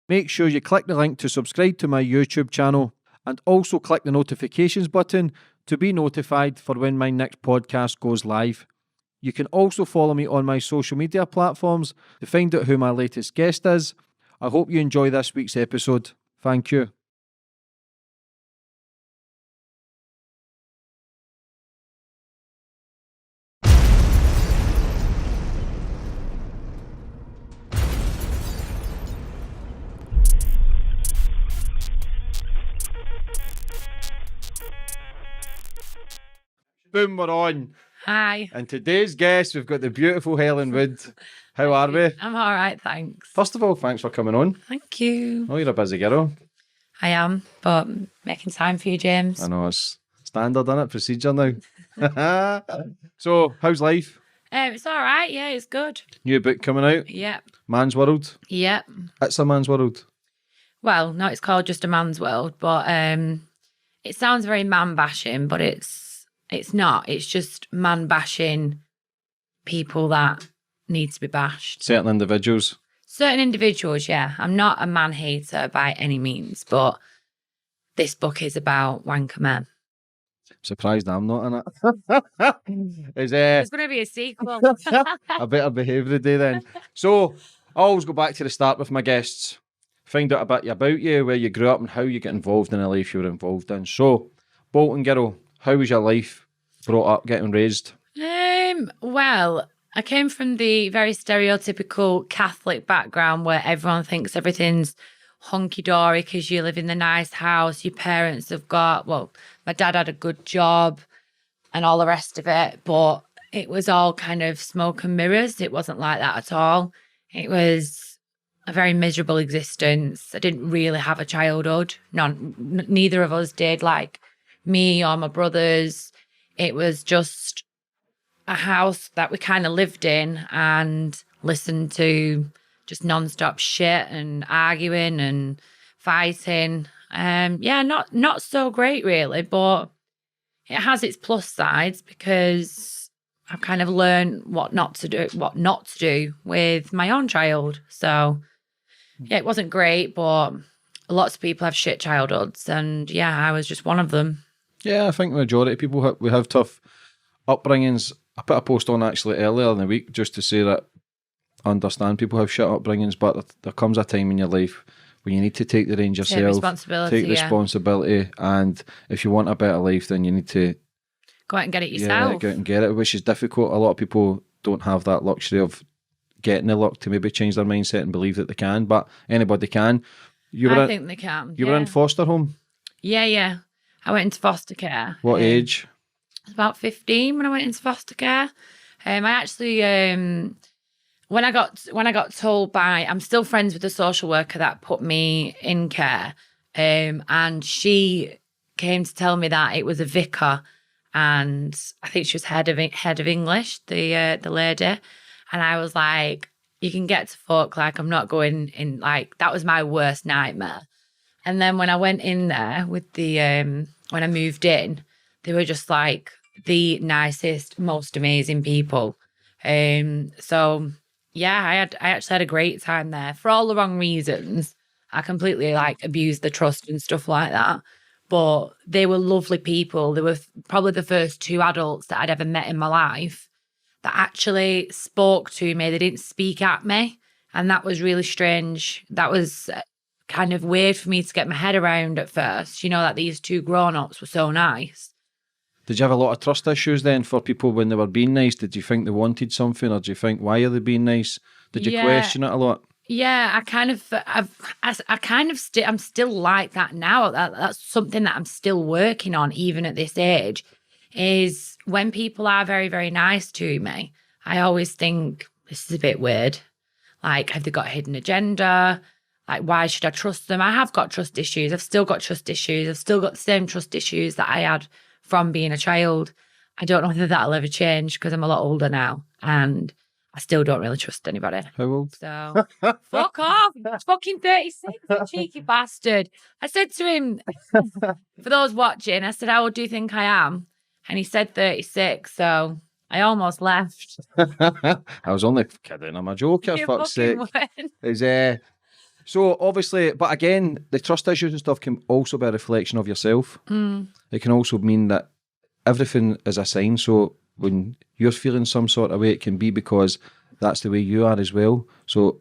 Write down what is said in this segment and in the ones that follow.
Make sure you click the link to subscribe to my YouTube channel and also click the notifications button to be notified for when my next podcast goes live. You can also follow me on my social media platforms to find out who my latest guest is. I hope you enjoy this week's episode. Thank you. Boom, we're on. Hi. And today's guest, we've got the beautiful Helen Wood. How are we? I'm all right, thanks. First of all, thanks for coming on. Thank you. Oh, you're a busy girl. I am, but making time for you, James. I know, it's standard, isn't it? Procedure now. So, how's life? It's all right, yeah, it's good. New book coming out? Yep. Man's World? Yep. It's a man's world. Well, no, it's called Just a Man's World, but it sounds very man-bashing, but it's not. It's just man-bashing people that need to be bashed. Certain individuals. Certain individuals, yeah. I'm not a man-hater by any means, but this book is about wanker men. Surprised I'm not in it. There's going to be a sequel. I better behave today then. So, I always go back to the start with my guests. Find out a bit about you, where you grew up and how you get involved in the life you were involved in. So, Bolton girl, how was your life brought up, getting raised? Well, I came from the very stereotypical Catholic background where everyone thinks everything's hunky-dory because you live in the nice house, your parents have got, well, my dad had a good job and all the rest of it, but it was all kind of smoke and mirrors. It wasn't like that at all. It was a very miserable existence. I didn't really have a childhood. Neither of us did, like me or my brothers. It was just a house that we kind of lived in and listened to just non-stop shit and arguing and fighting. Yeah, not so great really, but it has its plus sides because I've kind of learned what not to do with my own child. So yeah, it wasn't great, but lots of people have shit childhoods, and yeah, I was just one of them. Yeah, I think the majority of people we have tough upbringings. I put a post on actually earlier in the week just to say that I understand people have shit upbringings, but there comes a time in your life when you need to take the reins yourself, take responsibility, and if you want a better life, then you need to go out and get it yourself. Yeah, go out and get it, which is difficult. A lot of people don't have that luxury of getting the luck to maybe change their mindset and believe that they can, but anybody can. I think they can. You were in foster home? Yeah. I went into foster care. What age? I was about 15 when I went into foster care. I actually, when I got told by, I'm still friends with the social worker that put me in care, and she came to tell me that it was a vicar, and I think she was head of English, the lady, and I was like, you can get to fuck, like I'm not going in, like that was my worst nightmare. And then when I went in there with the, when I moved in, they were just like the nicest, most amazing people. So yeah, I actually had a great time there for all the wrong reasons. I completely like abused the trust and stuff like that. But they were lovely people. They were probably the first two adults that I'd ever met in my life that actually spoke to me. They didn't speak at me. And that was really strange. That was kind of weird for me to get my head around at first, you know, that these two grown-ups were so nice. Did you have a lot of trust issues then for people when they were being nice? Did you think they wanted something, or do you think, why are they being nice? Did you question it a lot? Yeah, I'm still like that now. That's something that I'm still working on even at this age, is when people are very, very nice to me, I always think, this is a bit weird. Like, have they got a hidden agenda? Like, why should I trust them? I have got trust issues. I've still got trust issues. I've still got the same trust issues that I had from being a child. I don't know whether that'll ever change because I'm a lot older now and I still don't really trust anybody. How old? So, fuck off. It's fucking 36, you cheeky bastard. I said to him, for those watching, I said, how old do you think I am? And he said 36, so I almost left. I was only kidding. I'm a joker, fuck's sake. So obviously, but again, the trust issues and stuff can also be a reflection of yourself. It can also mean that everything is a sign. So when you're feeling some sort of way, it can be because that's the way you are as well. So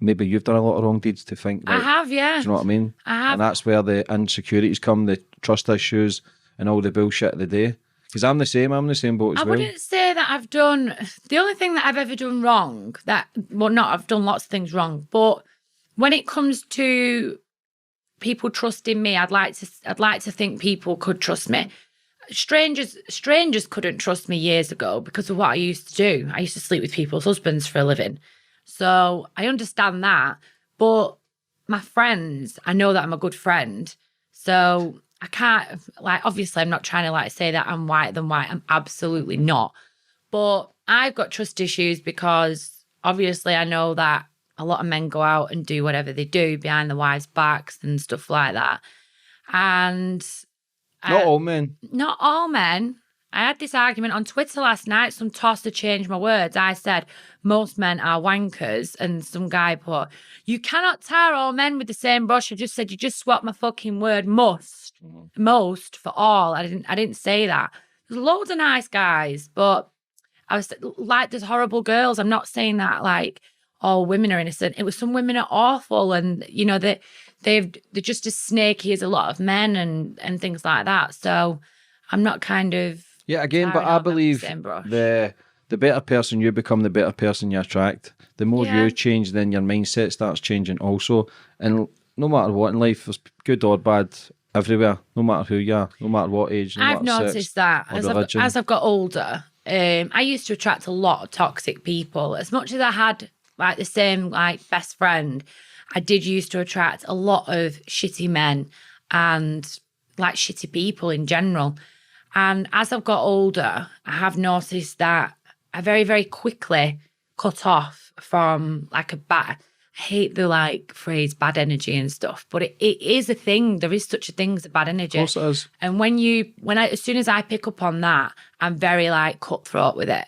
maybe you've done a lot of wrong deeds to think. I have, yeah. Do you know what I mean? I have. And that's where the insecurities come, the trust issues and all the bullshit of the day. Because I'm the same boat as well. I wouldn't say that I've done, the only thing that I've ever done wrong, I've done lots of things wrong, but when it comes to people trusting me, I'd like to think people could trust me. Strangers couldn't trust me years ago because of what I used to do. I used to sleep with people's husbands for a living. So I understand that. But my friends, I know that I'm a good friend. So I can't, obviously I'm not trying to say that I'm whiter than white. I'm absolutely not. But I've got trust issues because obviously I know that a lot of men go out and do whatever they do behind the wives' backs and stuff like that. And not all men. Not all men. I had this argument on Twitter last night. Some tosser changed my words. I said, most men are wankers. And some guy put, you cannot tar all men with the same brush. I just said, you just swapped my fucking word most. Most for all. I didn't say that. There's loads of nice guys, but I was there's horrible girls. I'm not saying that all women are innocent. It was some women are awful, and they're just as snaky as a lot of men and things like that. So I'm not kind of but I believe the better person you become, the better person you attract. The more you change, then your mindset starts changing also. And no matter what in life, there's good or bad everywhere. No matter who you are, no matter what age. I've noticed that as I've got older. I used to attract a lot of toxic people. As much as I had the same best friend, I did used to attract a lot of shitty men and shitty people in general. And as I've got older, I have noticed that I very, very quickly cut off from I hate the phrase bad energy and stuff, but it is a thing. There is such a thing as a bad energy. Of course it is. And as soon as I pick up on that, I'm very cutthroat with it.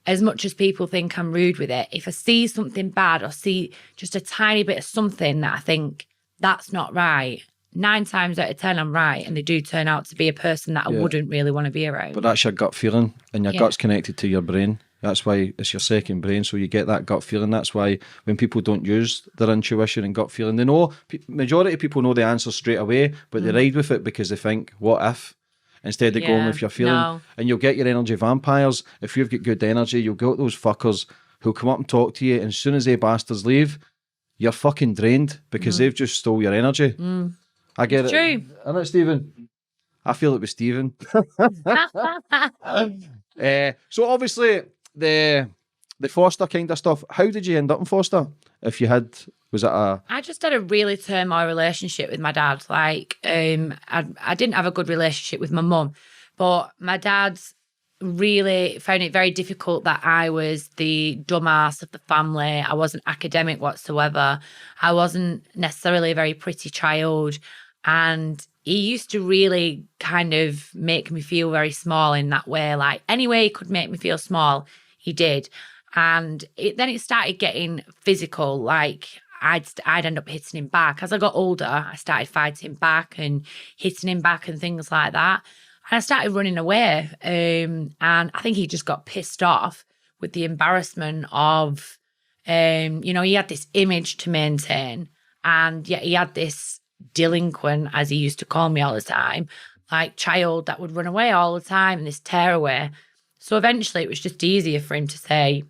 As much as people think I'm rude with it, if I see something bad or see just a tiny bit of something that I think that's not right, 9 times out of 10 I'm right, and they do turn out to be a person that I wouldn't really want to be around. But that's your gut feeling, and your gut's connected to your brain. That's why it's your second brain, so you get that gut feeling. That's why when people don't use their intuition and gut feeling, they know, majority of people know the answer straight away, but they ride with it because they think, what if? Instead of going with your feeling. No. And you'll get your energy vampires. If you've got good energy, you'll get those fuckers who'll come up and talk to you, and as soon as they bastards leave, you're fucking drained because they've just stole your energy. I get it's it. True. Isn't it, Stephen? I feel it with Stephen. So obviously, the foster kind of stuff. How did you end up in foster? If you had, was it I just had a really turmoil relationship with my dad. I didn't have a good relationship with my mum, but my dad really found it very difficult that I was the dumbass of the family. I wasn't academic whatsoever. I wasn't necessarily a very pretty child. And he used to really kind of make me feel very small in that way. Any way he could make me feel small, he did. And then it started getting physical. I'd end up hitting him back. As I got older, I started fighting back and hitting him back and things like that. And I started running away. And I think he just got pissed off with the embarrassment of, he had this image to maintain. And yet he had this delinquent, as he used to call me all the time, child that would run away all the time and this tearaway. So eventually it was just easier for him to say,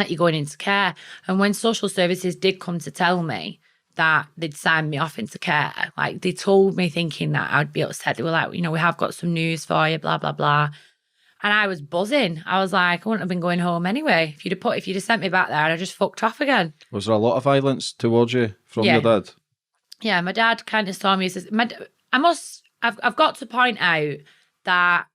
you're going into care. And when social services did come to tell me that they'd signed me off into care, they told me thinking that I'd be upset. They were like, we have got some news for you, blah, blah, blah. And I was buzzing. I was like, I wouldn't have been going home anyway. If you'd have sent me back there, I'd have just fucked off again. Was there a lot of violence towards you from your dad? Yeah, my dad kind of saw me as I've got to point out that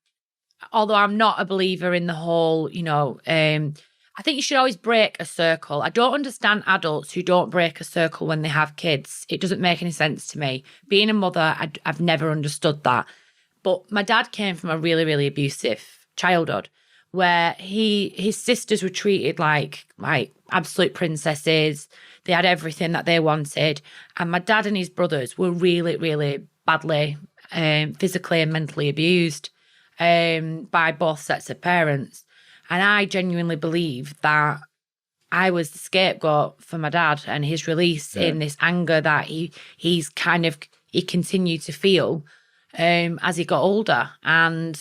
although I'm not a believer in the whole, I think you should always break a circle. I don't understand adults who don't break a circle when they have kids. It doesn't make any sense to me. Being a mother, I've never understood that. But my dad came from a really, really abusive childhood. where his sisters were treated like absolute princesses. They had everything that they wanted. And my dad and his brothers were really, really badly physically and mentally abused by both sets of parents. And I genuinely believe that I was the scapegoat for my dad and his release in this anger that he continued to feel as he got older. And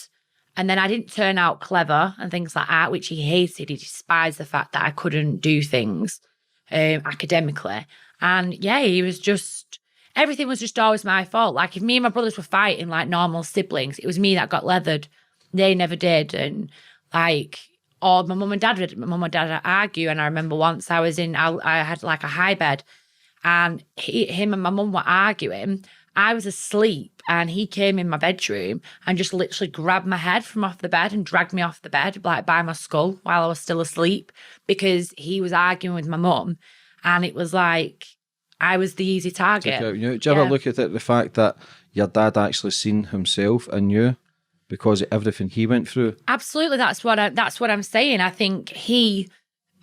then I didn't turn out clever and things like that, which he hated. He despised the fact that I couldn't do things academically. And he was just, everything was just always my fault. Like if me and my brothers were fighting like normal siblings, it was me that got leathered. They never did. And or my mum and dad would argue. And I remember once I had like a high bed and him and my mum were arguing. I was asleep and he came in my bedroom and just literally grabbed my head from off the bed and dragged me off the bed like by my skull while I was still asleep because he was arguing with my mum. And it was like I was the easy target. Do you ever look at it, the fact that your dad actually seen himself in you? Because of everything he went through. Absolutely, that's what I'm saying. I think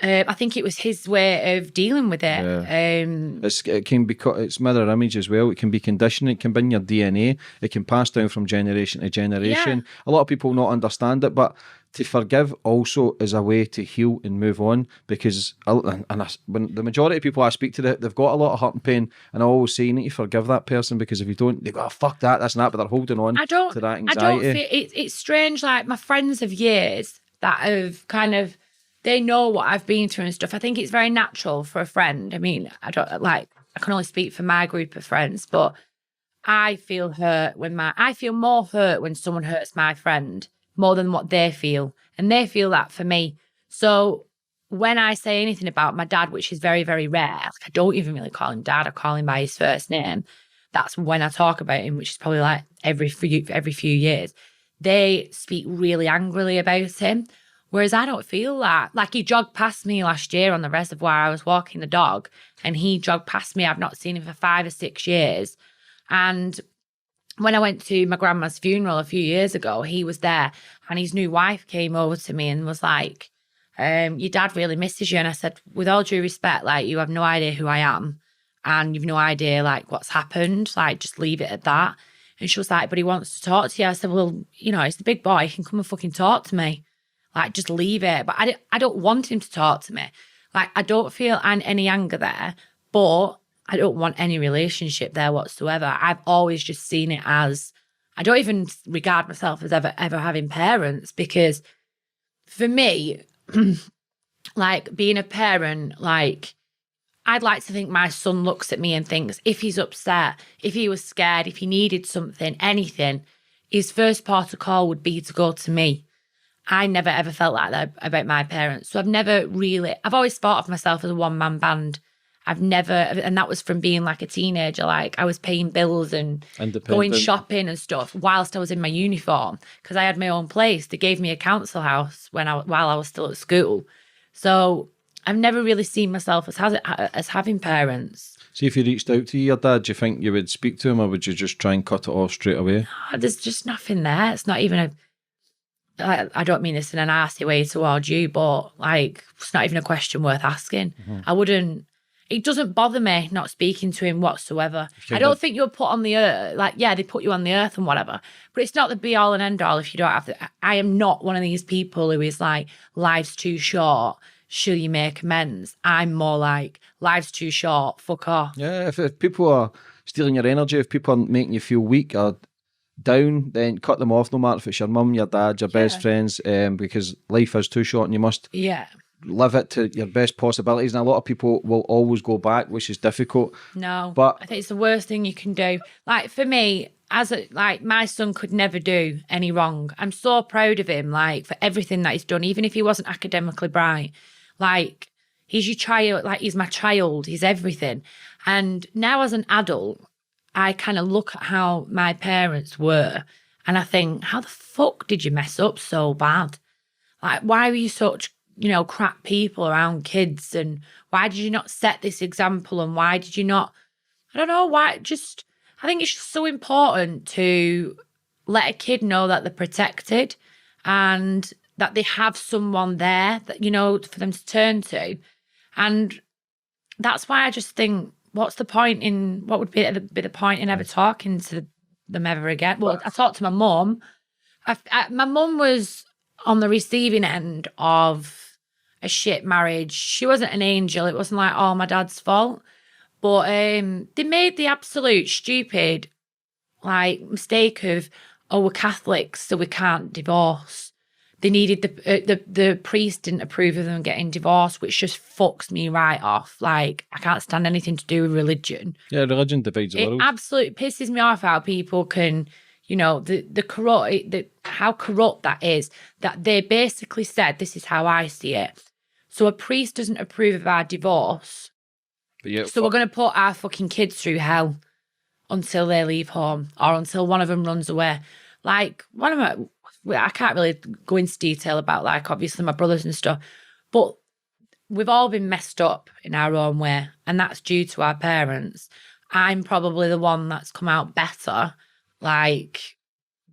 I think it was his way of dealing with it. Yeah. It can be it's mirror image as well. It can be conditioning. It can be in your DNA. It can pass down from generation to generation. Yeah. A lot of people not understand it, but to forgive also is a way to heal and move on. Because when the majority of people I speak to, they've got a lot of hurt and pain, and I always say you need to forgive that person, because if you don't, they go, oh, fuck that, that's not. But they're holding on to that anxiety. I don't feel it's strange. Like my friends of years that have kind of, they know what I've been through and stuff. I think it's very natural for a friend. I mean, I can only speak for my group of friends, but I feel more hurt when someone hurts my friend more than what they feel. And they feel that for me. So when I say anything about my dad, which is very, very rare, I don't even really call him dad, I call him by his first name. That's when I talk about him, which is probably like every few years. They speak really angrily about him. Whereas I don't feel that. Like he jogged past me last year on the reservoir. I was walking the dog and he jogged past me. I've not seen him for 5 or 6 years. And when I went to my grandma's funeral a few years ago, he was there and his new wife came over to me and was like, your dad really misses you. And I said, with all due respect, like you have no idea who I am and you've no idea like what's happened. Like just leave it at that. And she was like, but he wants to talk to you. I said, well, you know, he's the big boy. He can come and fucking talk to me. Like, just leave it. But I don't want him to talk to me. Like, I don't feel any anger there, but I don't want any relationship there whatsoever. I've always just seen it as, I don't even regard myself as ever having parents, because for me, like being a parent, like I'd like to think my son looks at me and thinks if he's upset, if he was scared, if he needed something, anything, his first port of call would be to go to me. I never ever felt like that about my parents. So I've always thought of myself as a one-man band. And that was from being like a teenager. Like I was paying bills and going shopping and stuff whilst I was in my uniform, because I had my own place. They gave me a council house while I was still at school. So I've never really seen myself as having parents. See, if you reached out to your dad, do you think you would speak to him, or would you just try and cut it off straight away? No, there's just nothing there. It's not even I don't mean this in a nasty way towards you, but like, it's not even a question worth asking. Mm-hmm. It doesn't bother me not speaking to him whatsoever. I don't think you're put on the earth. Like, yeah, they put you on the earth and whatever, but it's not the be all and end all if you don't have to. I am not one of these people who is like, life's too short, shall you make amends? I'm more like, life's too short, fuck off. Yeah, if people are stealing your energy, if people are making you feel weak or down, then cut them off, no matter if it's your mum, your dad, your best friends, because life is too short and you must live it to your best possibilities. And a lot of people will always go back, which is difficult. No, but I think it's the worst thing you can do. Like for me, my son could never do any wrong. I'm so proud of him, like for everything that he's done, even if he wasn't academically bright. Like he's your child, like he's my child, he's everything. And now as an adult, I kind of look at how my parents were and I think, how the fuck did you mess up so bad? Like, why were you such, crap people around kids? And why did you not set this example? And why did you not, I don't know, I think it's just so important to let a kid know that they're protected. And that they have someone there that, you know, for them to turn to. And that's why I just think, what would be the point in ever talking to them ever again? Well, I talked to my mum. My mum was on the receiving end of a shit marriage. She wasn't an angel. It wasn't like, oh, my dad's fault. But they made the absolute stupid, like, mistake of, oh, we're Catholics, so we can't divorce. They needed the priest didn't approve of them getting divorced, which just fucks me right off. Like, I can't stand anything to do with religion. Yeah, religion divides the world. It absolutely pisses me off how people can, you know, how corrupt that is. That they basically said, this is how I see it. So a priest doesn't approve of our divorce. So we're going to put our fucking kids through hell until they leave home or until one of them runs away. Like, I can't really go into detail about, like, obviously my brothers and stuff, but we've all been messed up in our own way, and that's due to our parents. I'm probably the one that's come out better, like,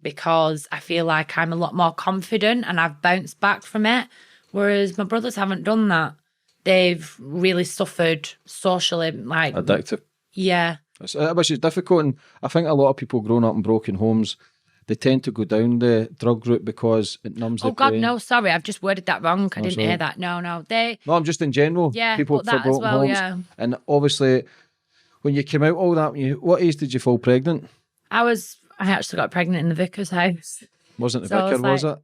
because I feel like I'm a lot more confident and I've bounced back from it, whereas my brothers haven't done that. They've really suffered socially, like... Addictive. Yeah. Which is difficult, and I think a lot of people growing up in broken homes, they tend to go down the drug route because it numbs the God, pain. no, sorry, I've just worded that wrong. I didn't hear that. No, No, I'm just in general. Yeah, people but that for broken as well, homes. yeah. And obviously, when you came out all that, what age did you fall pregnant? I actually got pregnant in the vicar's house. Wasn't the vicar, was it?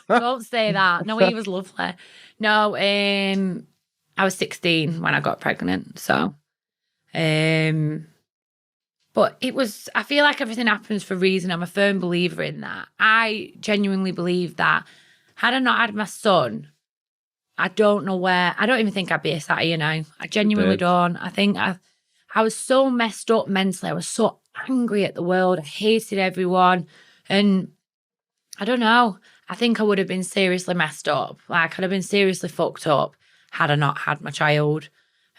Don't say that. No, he was lovely. No, I was 16 when I got pregnant. So, but I feel like everything happens for a reason. I'm a firm believer in that. I genuinely believe that had I not had my son, I don't even think I'd be a sat here now. I genuinely don't. I think I was so messed up mentally. I was so angry at the world. I hated everyone. And I don't know. I think I would have been seriously messed up. Like, I'd have been seriously fucked up had I not had my child.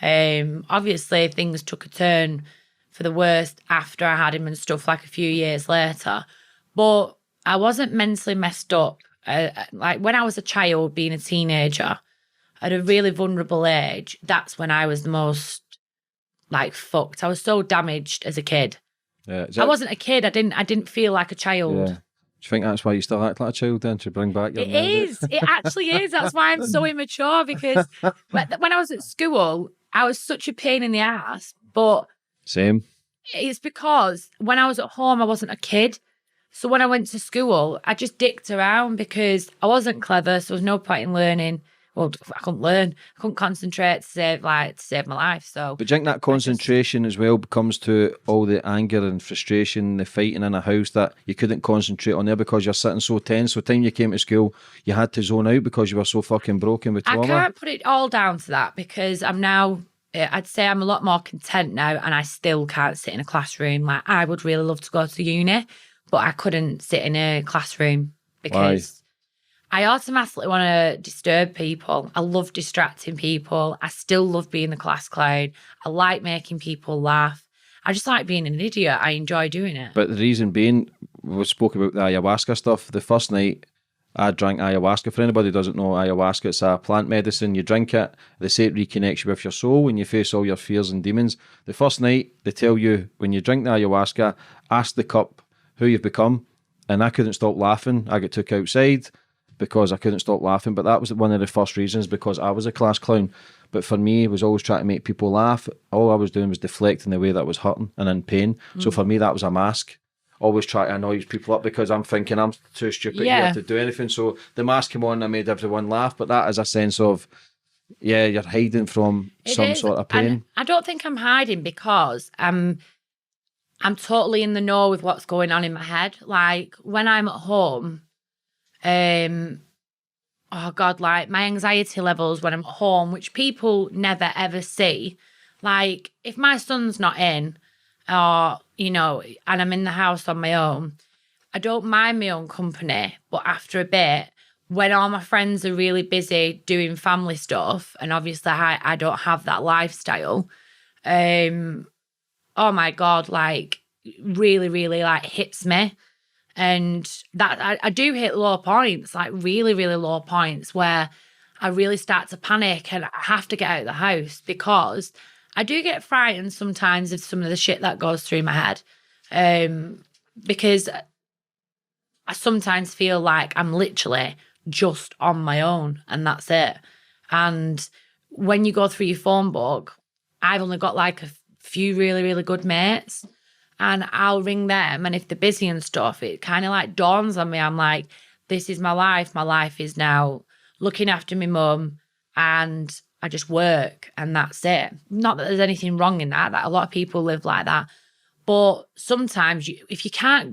Obviously, things took a turn for the worst after I had him and stuff, like a few years later. But I wasn't mentally messed up. Like, when I was a child, being a teenager, at a really vulnerable age, that's when I was the most, like, fucked. I was so damaged as a kid. Yeah, I wasn't a kid. I didn't feel like a child. Yeah. Do you think that's why you still act like a child then, to bring back your It is. It actually is. That's why I'm so immature, because when I was at school, I was such a pain in the ass. But same. It's because when I was at home, I wasn't a kid. So when I went to school, I just dicked around because I wasn't clever. So there was no point in learning. Well, I couldn't learn. I couldn't concentrate to save my life. So, but do you think that concentration as well comes to all the anger and frustration, the fighting in a house that you couldn't concentrate on there because you're sitting so tense? So, time you came to school, you had to zone out because you were so fucking broken with trauma. I can't put it all down to that because I'd say I'm a lot more content now, and I still can't sit in a classroom. Like, I would really love to go to uni, but I couldn't sit in a classroom because I automatically want to disturb people. I love distracting people. I still love being the class clown. I like making people laugh. I just like being an idiot. I enjoy doing it. But the reason being, we spoke about the ayahuasca stuff. The first night I drank ayahuasca. For anybody who doesn't know ayahuasca, it's a plant medicine. You drink it, they say it reconnects you with your soul when you face all your fears and demons. The first night, they tell you, when you drink the ayahuasca, ask the cup who you've become. And I couldn't stop laughing. I got took outside because I couldn't stop laughing. But that was one of the first reasons, because I was a class clown. But for me, it was always trying to make people laugh. All I was doing was deflecting the way that was hurting and in pain. So for me, that was a mask. Always try to annoy people up because I'm thinking I'm too stupid here to do anything. So the mask came on and I made everyone laugh. But that is a sense of, you're hiding from some sort of pain. And I don't think I'm hiding because I'm totally in the know with what's going on in my head. Like, when I'm at home, oh God, like, my anxiety levels when I'm at home, which people never ever see. Like, if my son's not in, or, you know, and I'm in the house on my own, I don't mind my own company. But after a bit, when all my friends are really busy doing family stuff, and obviously I don't have that lifestyle, oh my God, like, really, really, like, hits me. And that I do hit low points, like really, really low points where I really start to panic and I have to get out of the house because I do get frightened sometimes of some of the shit that goes through my head. Because I sometimes feel like I'm literally just on my own and that's it. And when you go through your phone book, I've only got like a few really, really good mates and I'll ring them. And if they're busy and stuff, it kind of like dawns on me. I'm like, this is my life. My life is now looking after my mum and I just work and that's it. Not that there's anything wrong in that a lot of people live like that. But sometimes if you can't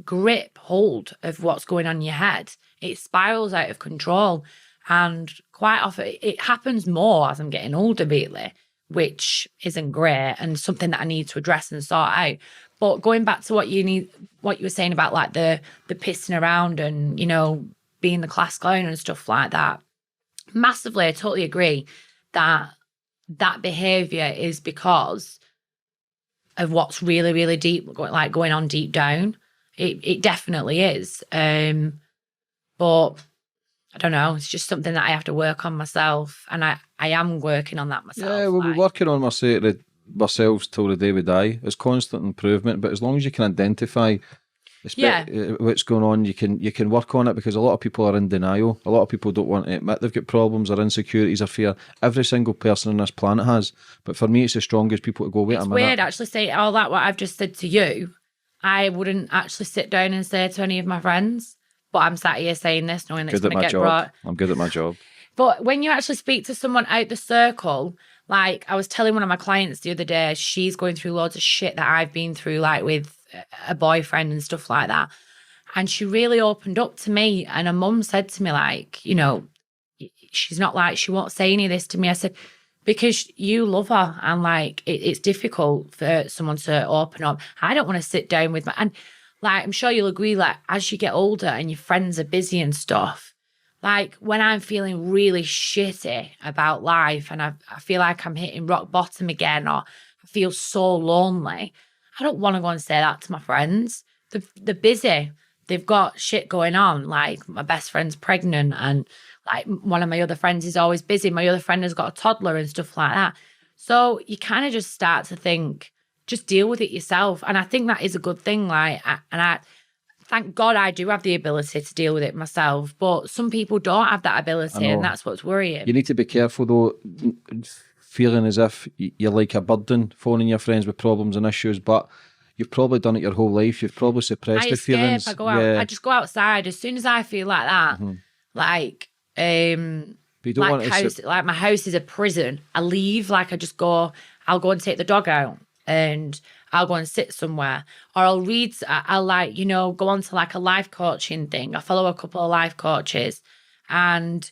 grip hold of what's going on in your head, it spirals out of control. And quite often it happens more as I'm getting older, Beatley, which isn't great and something that I need to address and sort out. But going back to what you were saying about like the pissing around and, you know, being the class clown and stuff like that, massively, I totally agree that behaviour is because of what's really, really deep, like going on deep down. It definitely is. But I don't know. It's just something that I have to work on myself, and I am working on that myself. Yeah, we'll be working on ourselves till the day we die. It's constant improvement, but as long as you can identify what's going on, you can work on it, because a lot of people are in denial. A lot of people don't want to admit they've got problems or insecurities or fear. Every single person on this planet has. But for me, it's the strongest people to go, wait a minute. It's weird actually say all that, what I've just said to you, I wouldn't actually sit down and say to any of my friends. But I'm sat here saying this, knowing that it's going to get brought. I'm good at my job. But when you actually speak to someone out the circle, like I was telling one of my clients the other day, she's going through loads of shit that I've been through, like with a boyfriend and stuff like that. And she really opened up to me. And her mum said to me, like, you know, she's not like, she won't say any of this to me. I said, because you love her and like it's difficult for someone to open up. I don't want to sit down with and like, I'm sure you'll agree, like, as you get older and your friends are busy and stuff, like, when I'm feeling really shitty about life and I feel like I'm hitting rock bottom again or I feel so lonely, I don't want to go and say that to my friends. They're busy. They've got shit going on. Like, my best friend's pregnant and, like, one of my other friends is always busy. My other friend has got a toddler and stuff like that. So you kind of just start to think, just deal with it yourself. And I think that is a good thing. Like, I thank God I do have the ability to deal with it myself. But some people don't have that ability, and that's what's worrying. You need to be careful, though, feeling as if you're like a burden, phoning your friends with problems and issues, but you've probably done it your whole life. You've probably suppressed the feelings. I go out. I just go outside as soon as I feel like that. Mm-hmm. Like, like my house is a prison. I leave. Like, I just go. I'll go and take the dog out. And I'll go and sit somewhere, or I'll read, I'll like, you know, go on to like a life coaching thing. I follow a couple of life coaches, and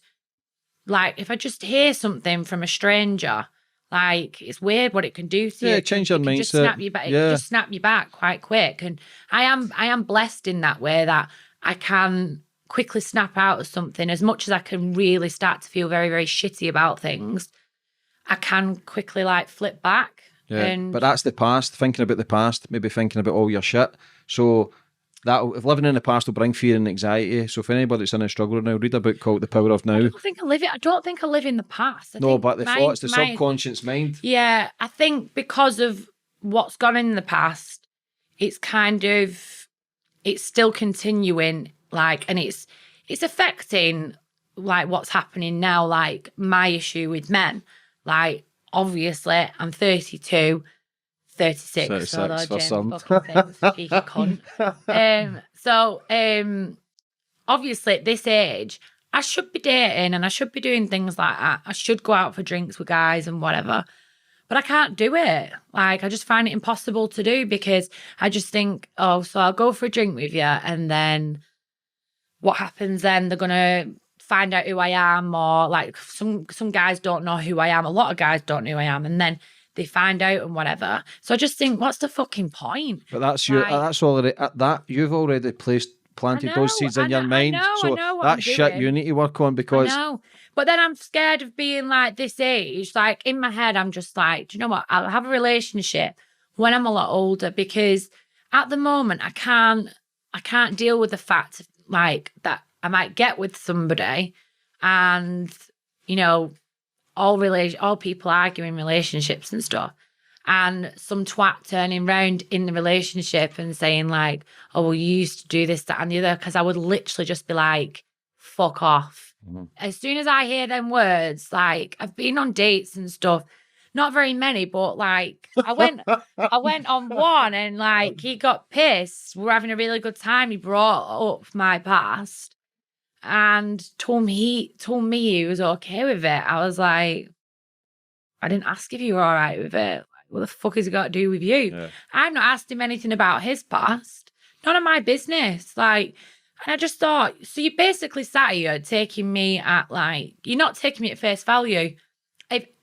like, if I just hear something from a stranger, like, it's weird what it can do to you. Yeah, change your mindset. Just snap you back. It can just snap you back quite quick. And I am blessed in that way, that I can quickly snap out of something. As much as I can really start to feel very, very shitty about things, I can quickly like flip back. Yeah, but that's the past. Thinking about the past, maybe thinking about all your shit. So that, if living in the past will bring fear and anxiety. So if anybody that's in a struggle now, read a book called The Power of Now. I don't think I live in the past. But the thoughts, the subconscious mind. Yeah, I think because of what's gone in the past, it's kind of, it's still continuing, like, and it's affecting like what's happening now, like my issue with men, like. Obviously, I'm 32, 36. 36 although for Jim some. fucking thinks he cunt. So, obviously, at this age, I should be dating and I should be doing things like that. I should go out for drinks with guys and whatever. But I can't do it. Like, I just find it impossible to do, because I just think, oh, so I'll go for a drink with you, and then what happens then? They're going to find out who I am, or like some guys don't know who I am. A lot of guys don't know who I am, and then they find out and whatever. So I just think, what's the fucking point? But that's you. That's already that you've already planted those seeds in your mind. I know that's shit you need to work on, because I know. But then I'm scared of being like this age. Like, in my head, I'm just like, do you know what? I'll have a relationship when I'm a lot older, because at the moment I can't I can't deal with the fact like that I might get with somebody and, you know, all people argue in relationships and stuff. And some twat turning round in the relationship and saying like, oh, well, you used to do this, that, and the other. Because I would literally just be like, fuck off. Mm-hmm. As soon as I hear them words, like I've been on dates and stuff, not very many, but like I went on one and like he got pissed. We were having a really good time. He brought up my past and told me he was okay with it. I was like, I didn't ask if you were all right with it. What the fuck has it got to do with you? Yeah. I've not asked him anything about his past. None of my business. Like, and I just thought, so you basically sat here taking me at like, you're not taking me at face value.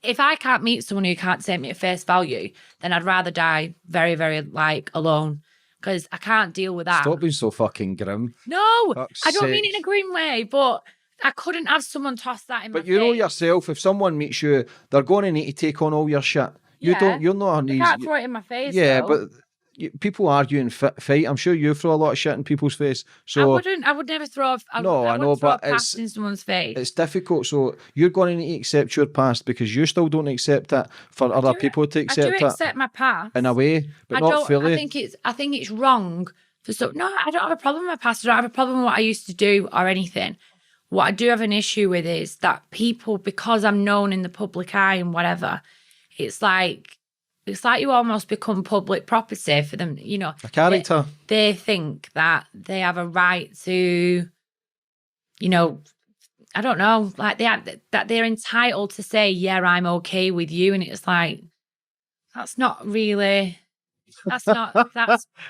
If I can't meet someone who can't take me at face value, then I'd rather die very, very like alone. Because I can't deal with that. Stop being so fucking grim. No, Fuck's I don't mean sake. it in a grim way, but I couldn't have someone toss that in my But you know face. yourself, if someone meets you, they're going to need to take on all your shit. You Yeah. don't. You're not. They can't throw it in my face. Yeah, though. but people argue and fight. I'm sure you throw a lot of shit in people's face. I So wouldn't. I would never throw. No, I know, throw but a past in someone's face. it's difficult. So you're going to need to accept your past because you still don't accept it for other people to I accept do it accept my past in a way, but not fully. I think it's wrong for so. No, I don't have a problem with my past. I don't have a problem with what I used to do or anything. What I do have an issue with is that people, because I'm known in the public eye and whatever, it's like you almost become public property for them. You know, A character. They think that they have a right to, you know, I don't know, like that they're entitled to say, yeah, I'm okay with you. And it's like, that's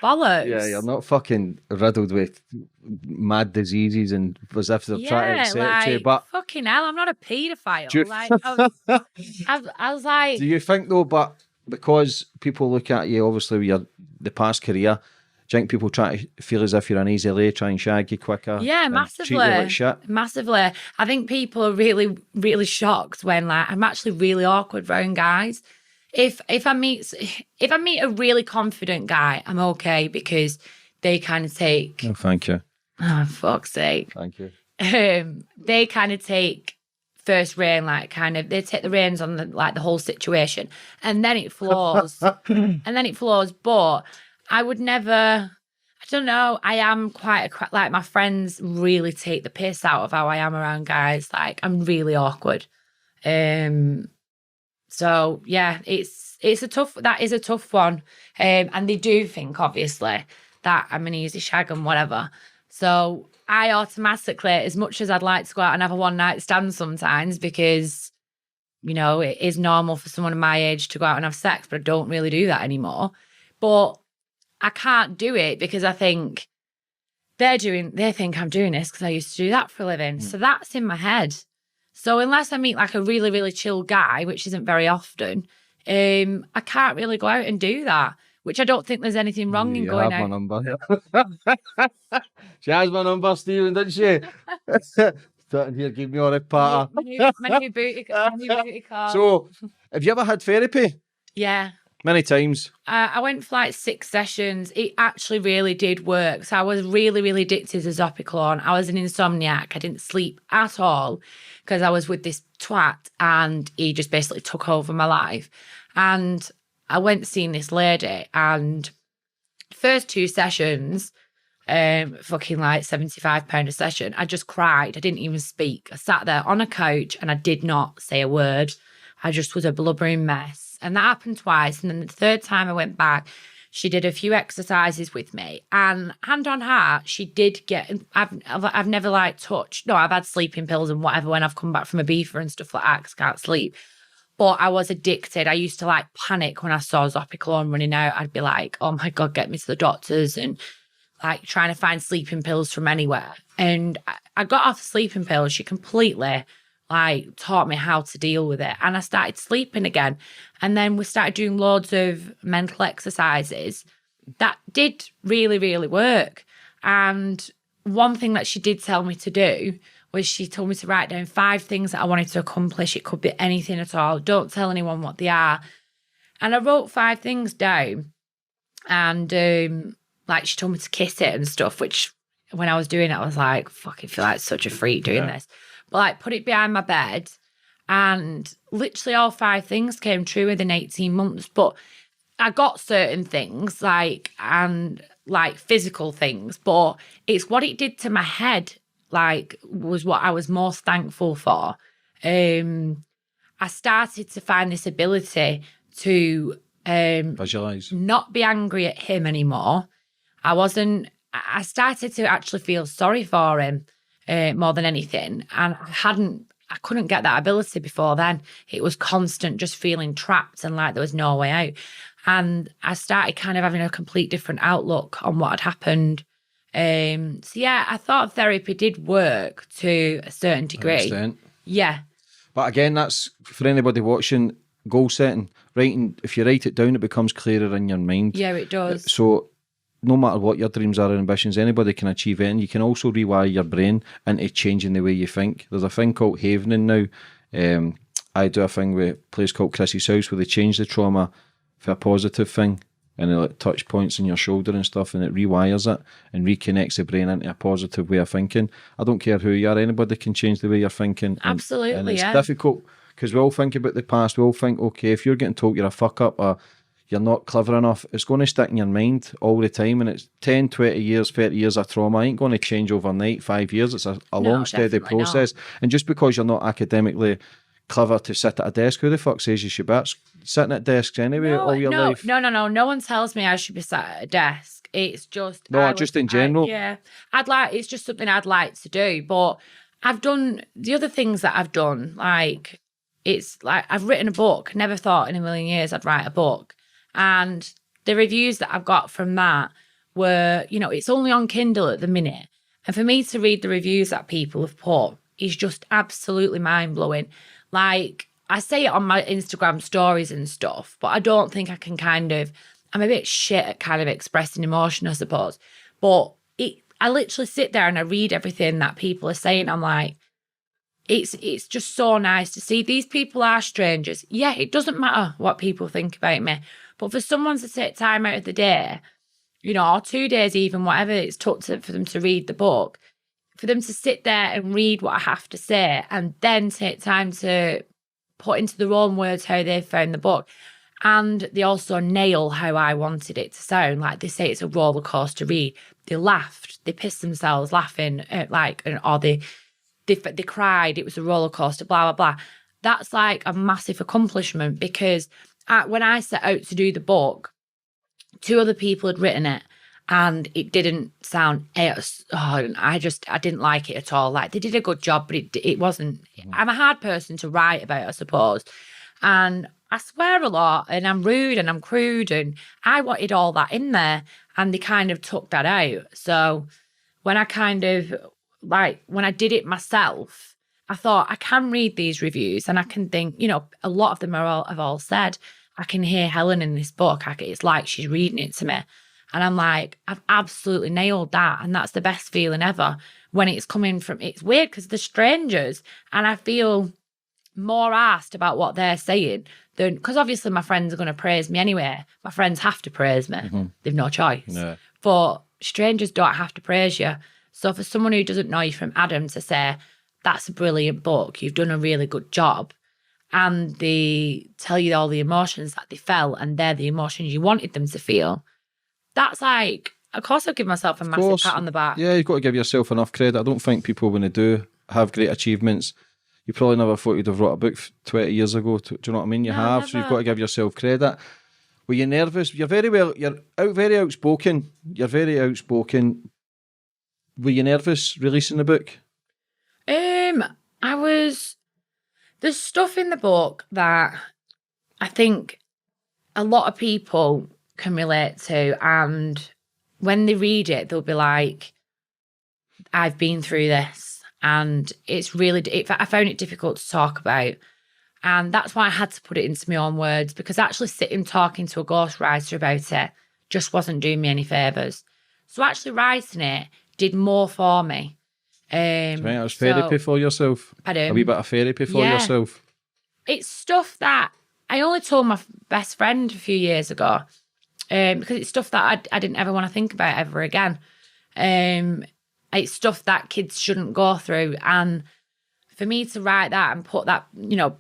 bollocks. Yeah, you're not fucking riddled with mad diseases and as if they're trying to accept you. But fucking hell, I'm not a paedophile. you- Like, I was like, do you think though, but because people look at you obviously with the past career, do you think people try to feel as if you're an easy lay, try and shag you quicker? yeah, and massively. treat you like shit? Massively. I think people are really, really shocked when like I'm actually really awkward around guys. If I meet a really confident guy, I'm okay because they kind of take Oh, thank you. oh fuck's sake. Thank you. They kind of take first rein, like kind of they take the reins on the whole situation, and then it flows, But I would never. I don't know. I am quite like my friends really take the piss out of how I am around guys. Like I'm really awkward. So yeah, that is a tough one. And they do think obviously that I'm an easy shag and whatever. So I automatically, as much as I'd like to go out and have a one night stand sometimes, because, you know, it is normal for someone of my age to go out and have sex, but I don't really do that anymore. But I can't do it because I think they think I'm doing this because I used to do that for a living. So that's in my head. So unless I meet like a really, really chill guy, which isn't very often, I can't really go out and do that, which I don't think there's anything wrong in going out. My number. She has my number, Stephen, didn't she? Starting here, give me all the patter. My new booty card. So, have you ever had therapy? Yeah. Many times. I went for like 6 sessions. It actually really did work. So I was really, really addicted to Zopiclone. I was an insomniac. I didn't sleep at all because I was with this twat and he just basically took over my life. And I went seeing this lady and first 2 sessions, fucking like £75 a session, I just cried. I didn't even speak. I sat there on a couch and I did not say a word. I just was a blubbering mess. And that happened twice. And then the 3rd time I went back, she did a few exercises with me. And hand on heart, she did get, I've never like touched, no, I've had sleeping pills and whatever when I've come back from Ibiza and stuff like that because I can't sleep. But I was addicted. I used to like panic when I saw Zopiclone running out. I'd be like, oh my God, get me to the doctors and like trying to find sleeping pills from anywhere. And I got off the sleeping pills. She completely like taught me how to deal with it. And I started sleeping again. And then we started doing loads of mental exercises that did really, really work. And one thing that she did tell me to do was she told me to write down 5 things that I wanted to accomplish. It could be anything at all. Don't tell anyone what they are. And I wrote 5 things down. And like she told me to kiss it and stuff, which when I was doing it, I was like, fucking feel like such a freak doing this. But like put it behind my bed, and literally all 5 things came true within 18 months. But I got certain things like physical things, but it's what it did to my head, like was what I was most thankful for. I started to find this ability to visualize, not be angry at him anymore. I started to actually feel sorry for him more than anything. And I couldn't get that ability before then. It was constant, just feeling trapped and like there was no way out. And I started kind of having a complete different outlook on what had happened. So yeah, I thought therapy did work to a certain degree. Yeah. But again, that's for anybody watching, goal setting. Writing, if you write it down, it becomes clearer in your mind. Yeah, it does. So no matter what your dreams are and ambitions, anybody can achieve it. And you can also rewire your brain into changing the way you think. There's a thing called havening now. I do a thing with a place called Chrissy's House where they change the trauma for a positive thing, and it like touch points in your shoulder and stuff, and it rewires it and reconnects the brain into a positive way of thinking. I don't care who you are, anybody can change the way you're thinking. Absolutely, and it's difficult because we all think about the past. We all think, okay, if you're getting told you're a fuck up or you're not clever enough, it's going to stick in your mind all the time, and it's 10, 20 years, 30 years of trauma. I ain't going to change overnight, 5 years. It's a long, steady process. Not. And just because you're not academically clever to sit at a desk, who the fuck says you should be sitting at desks anyway all your life? No. No one tells me I should be sat at a desk. It's just... just in general. It's just something I'd like to do. But I've done... The other things that I've done, like, it's like I've written a book. Never thought in a million years I'd write a book. And the reviews that I've got from that were, it's only on Kindle at the minute. And for me to read the reviews that people have put is just absolutely mind-blowing. Like, I say it on my Instagram stories and stuff, but I don't think I can I'm a bit shit at kind of expressing emotion, I suppose. But I literally sit there and I read everything that people are saying. I'm like, it's just so nice to see these people are strangers. Yeah, it doesn't matter what people think about me. But for someone to take time out of the day, or 2 days even, whatever it's took for them to read the book, for them to sit there and read what I have to say and then take time to put into their own words how they found the book. And they also nail how I wanted it to sound. Like they say it's a roller coaster read. They laughed, they pissed themselves laughing, or they cried, it was a roller coaster, blah, blah, blah. That's like a massive accomplishment because when I set out to do the book, 2 other people had written it. And it didn't sound, I didn't like it at all. Like, they did a good job, but it wasn't, I'm a hard person to write about, I suppose. And I swear a lot, and I'm rude, and I'm crude, and I wanted all that in there, and they kind of took that out. So when I when I did it myself, I thought, I can read these reviews, and I can think, a lot of them have all said, I can hear Helen in this book. It's like she's reading it to me. And I'm like, I've absolutely nailed that. And that's the best feeling ever when it's coming from, it's weird because they're strangers. And I feel more asked about what they're saying than, because obviously my friends are going to praise me anyway. My friends have to praise me. Mm-hmm. They've no choice. No. But strangers don't have to praise you. So for someone who doesn't know you from Adam to say, that's a brilliant book, you've done a really good job, and they tell you all the emotions that they felt and they're the emotions you wanted them to feel, that's like, of course I'll give myself a massive pat on the back. Yeah, you've got to give yourself enough credit. I don't think people, when they do have great achievements, you probably never thought you'd have wrote a book 20 years ago. Do you know what I mean? You have, never. So you've got to give yourself credit. Were you nervous? You're very outspoken. You're very outspoken. Were you nervous releasing the book? I was. There's stuff in the book that I think a lot of people can relate to, and when they read it, they'll be like, I've been through this, and it's really, I found it difficult to talk about, and that's why I had to put it into my own words, because actually sitting talking to a ghostwriter about it just wasn't doing me any favours. So actually writing it did more for me. Right, it was therapy for yourself. Pardon? A wee bit of therapy for yourself. It's stuff that I only told my best friend a few years ago. because it's stuff that I didn't ever want to think about ever again. It's stuff that kids shouldn't go through. And for me to write that and put that,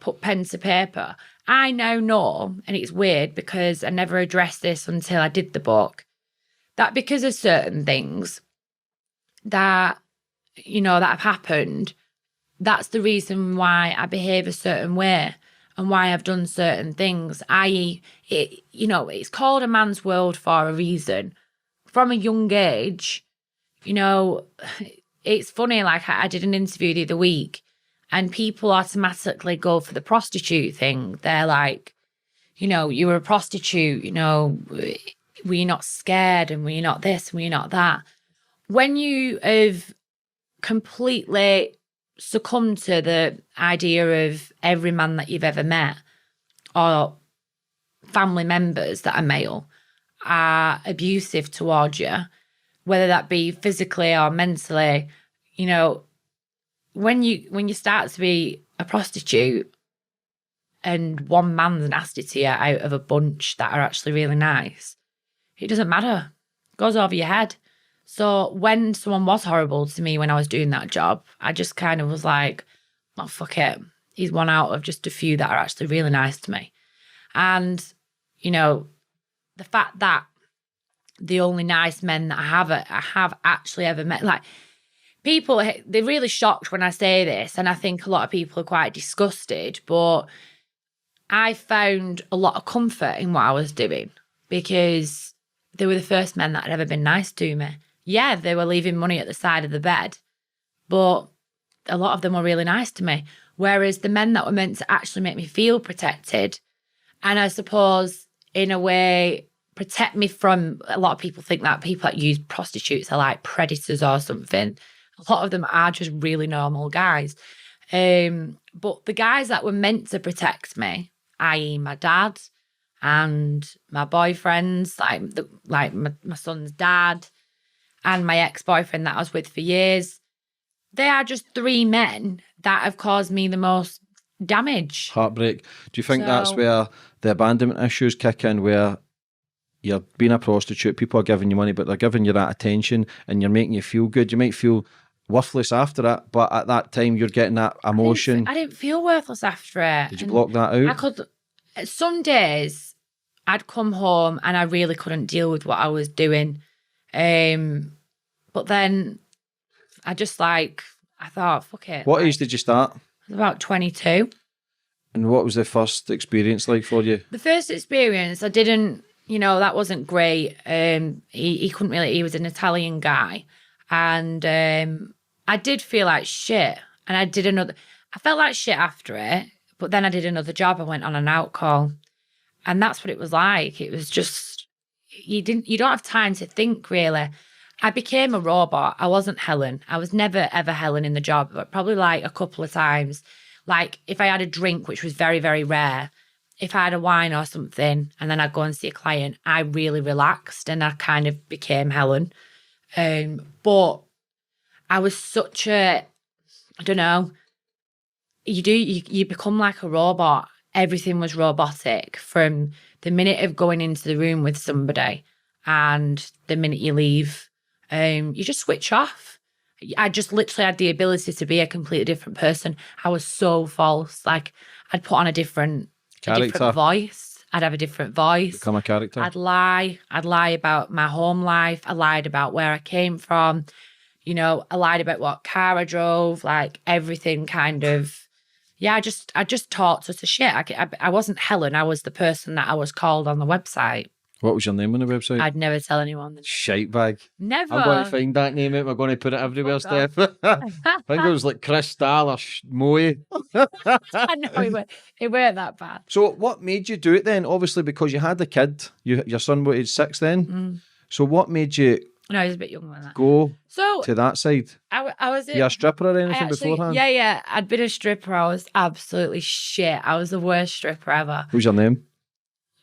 put pen to paper, I now know, and it's weird because I never addressed this until I did the book, that because of certain things that, that have happened, that's the reason why I behave a certain way and why I've done certain things, i.e., it's called a man's world for a reason. From a young age, it's funny, like I did an interview the other week and people automatically go for the prostitute thing. They're like, you were a prostitute, were you not scared and were you not this and were you not that? When you have completely succumbed to the idea of every man that you've ever met or family members that are male are abusive towards you, whether that be physically or mentally, when you start to be a prostitute and one man's nasty to you out of a bunch that are actually really nice, it doesn't matter. It goes over your head. So when someone was horrible to me when I was doing that job, I just kind of was like, oh, fuck it. He's one out of just a few that are actually really nice to me. And, the fact that the only nice men that I have actually ever met, like, people, they're really shocked when I say this, and I think a lot of people are quite disgusted, but I found a lot of comfort in what I was doing because they were the first men that had ever been nice to me. Yeah, they were leaving money at the side of the bed, but a lot of them were really nice to me. Whereas the men that were meant to actually make me feel protected, and I suppose in a way protect me from, a lot of people think that people that use prostitutes are like predators or something. A lot of them are just really normal guys. But the guys that were meant to protect me, i.e. my dad and my boyfriends, like my son's dad and my ex-boyfriend that I was with for years, they are just three men that have caused me the most damage. Heartbreak. Do you think that's where the abandonment issues kick in, where you're being a prostitute, people are giving you money, but they're giving you that attention and you're making you feel good. You might feel worthless after it, but at that time you're getting that emotion. I didn't feel worthless after it. Did you block that out? Some days I'd come home and I really couldn't deal with what I was doing. But then I thought, fuck it. What age did you start? I was about 22. And what was the first experience like for you? The first experience, I didn't, that wasn't great. He couldn't really, he was an Italian guy. And I did feel like shit. And I felt like shit after it. But then I did another job. I went on an out call. And that's what it was like. It was just, you don't have time to think really. I became a robot. I wasn't Helen. I was never ever Helen in the job, but probably like a couple of times. Like if I had a drink, which was very, very rare, if I had a wine or something, and then I'd go and see a client, I really relaxed and I kind of became Helen. But I was such a, I don't know, you become like a robot. Everything was robotic from the minute of going into the room with somebody and the minute you leave. You just switch off. I just literally had the ability to be a completely different person. I was so false. Like I'd put on a different voice. I'd have a different voice. Become a character. I'd lie about my home life. I lied about where I came from. I lied about what car I drove, like everything kind of. Yeah, I just talked such a shit. I wasn't Helen. I was the person that I was called on the website. What was your name on the website? I'd never tell anyone. Shite bag. Never. I'm going to find that name out. We're going to put it everywhere, Steph. I think it was like Crystal or Moe. I know, it weren't that bad. So what made you do it then? Obviously because you had a kid. Your son was age 6 then. Mm. So what made you... No, he was a bit younger than that. Go to that side. I was... You a stripper or anything beforehand? Yeah. I'd been a stripper. I was absolutely shit. I was the worst stripper ever. Who's your name?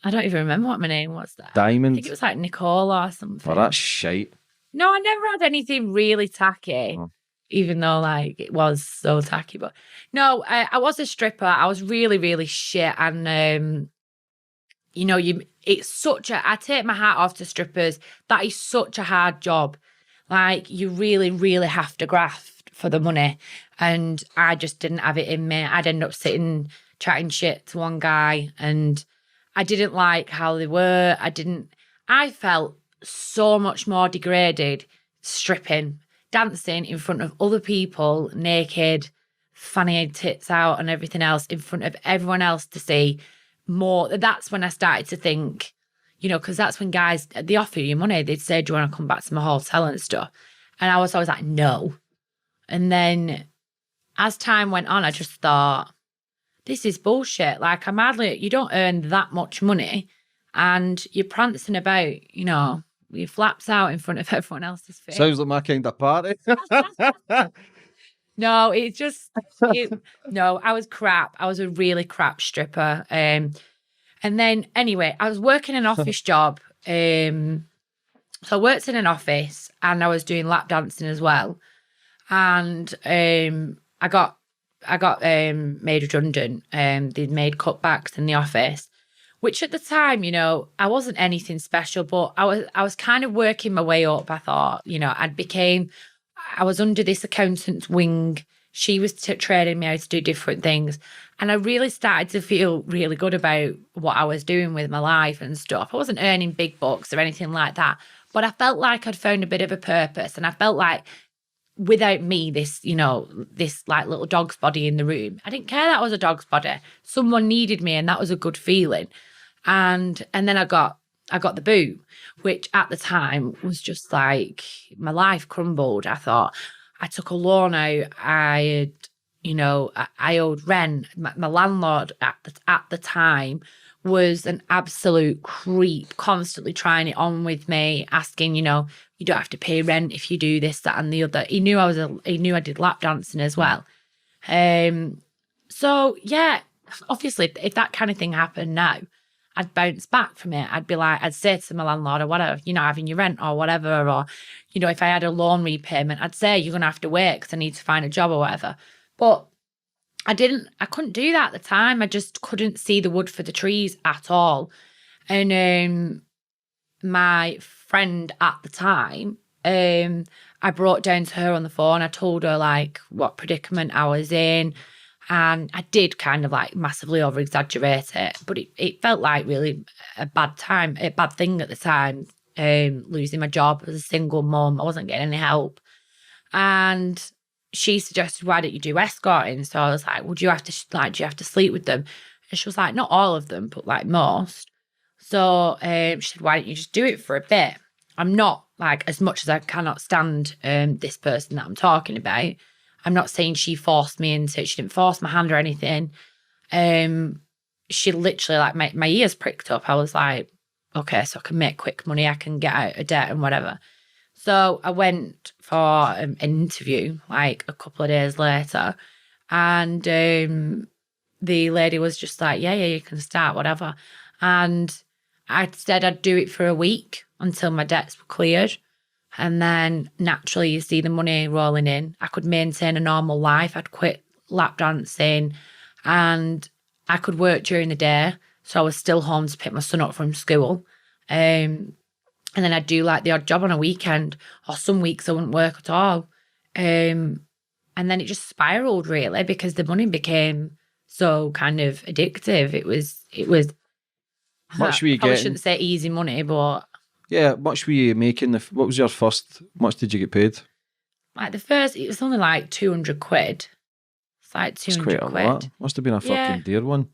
I don't even remember what my name was there. Diamond? I think it was like Nicole or something. Oh, that's shite. No, I never had anything really tacky, even though like it was so tacky. But no, I was a stripper. I was really, really shit. And I take my hat off to strippers. That is such a hard job. Like, you really, really have to graft for the money. And I just didn't have it in me. I'd end up sitting chatting shit to one guy, and I didn't like how they were. I felt so much more degraded stripping, dancing in front of other people, naked, fanny tits out and everything else in front of everyone else to see more. That's when I started to think, because that's when guys, they offer you money. They'd say, do you want to come back to my hotel and stuff? And I was always like, no. And then as time went on, I just thought, this is bullshit. Like, you don't earn that much money and you're prancing about, your flaps out in front of everyone else's face. Sounds like my kind of party. No, no, I was crap. I was a really crap stripper. And then anyway, I was working an office job. So I worked in an office and I was doing lap dancing as well. And I got made redundant. They'd made cutbacks in the office, which at the time, I wasn't anything special, but I was kind of working my way up. I thought, I was under this accountant's wing. She was training me how to do different things. And I really started to feel really good about what I was doing with my life and stuff. I wasn't earning big bucks or anything like that, but I felt like I'd found a bit of a purpose. And I felt like without me, this like little dog's body in the room, I didn't care that I was a dog's body. Someone needed me and that was a good feeling. And then I got the boot, which at the time was just like my life crumbled. I thought, I took a loan out. I owed rent. My landlord at the time was an absolute creep, constantly trying it on with me, asking, you don't have to pay rent if you do this, that, and the other. He knew I did lap dancing as well. So yeah, obviously, if that kind of thing happened now, I'd bounce back from it. I'd say to my landlord or whatever, having your rent or whatever, or, if I had a loan repayment, I'd say you're going to have to wait because I need to find a job or whatever. But I couldn't do that at the time. I just couldn't see the wood for the trees at all. And my friend at the time, I brought down to her on the phone. I told her like what predicament I was in. And I did kind of like massively over exaggerate it, but it felt like really a bad thing at the time. Losing my job as a single mum, I wasn't getting any help. And she suggested, why don't you do escorting? So I was like, do you have to sleep with them? And she was like, not all of them, but like most. So she said, why don't you just do it for a bit? I'm not like, as much as I cannot stand this person that I'm talking about, I'm not saying she forced me into it. She didn't force my hand or anything. She literally, like, my ears pricked up. I was like, okay, so I can make quick money. I can get out of debt and whatever. So I went for an interview like a couple of days later. And the lady was just like, yeah, you can start, whatever. And I said I'd do it for a week until my debts were cleared. And then naturally you see the money rolling in. I could maintain a normal life. I'd quit lap dancing and I could work during the day. So I was still home to pick my son up from school. And then I'd do like the odd job on a weekend, or some weeks I wouldn't work at all. And then it just spiraled really because the money became so kind of addictive. It was much were you probably getting? Shouldn't say easy money, but yeah, much were you making? What was your first? Much did you get paid? Like the first, it was only like 200 quid. It's like 200 quite quid. a lot. Must have been a fucking dear one.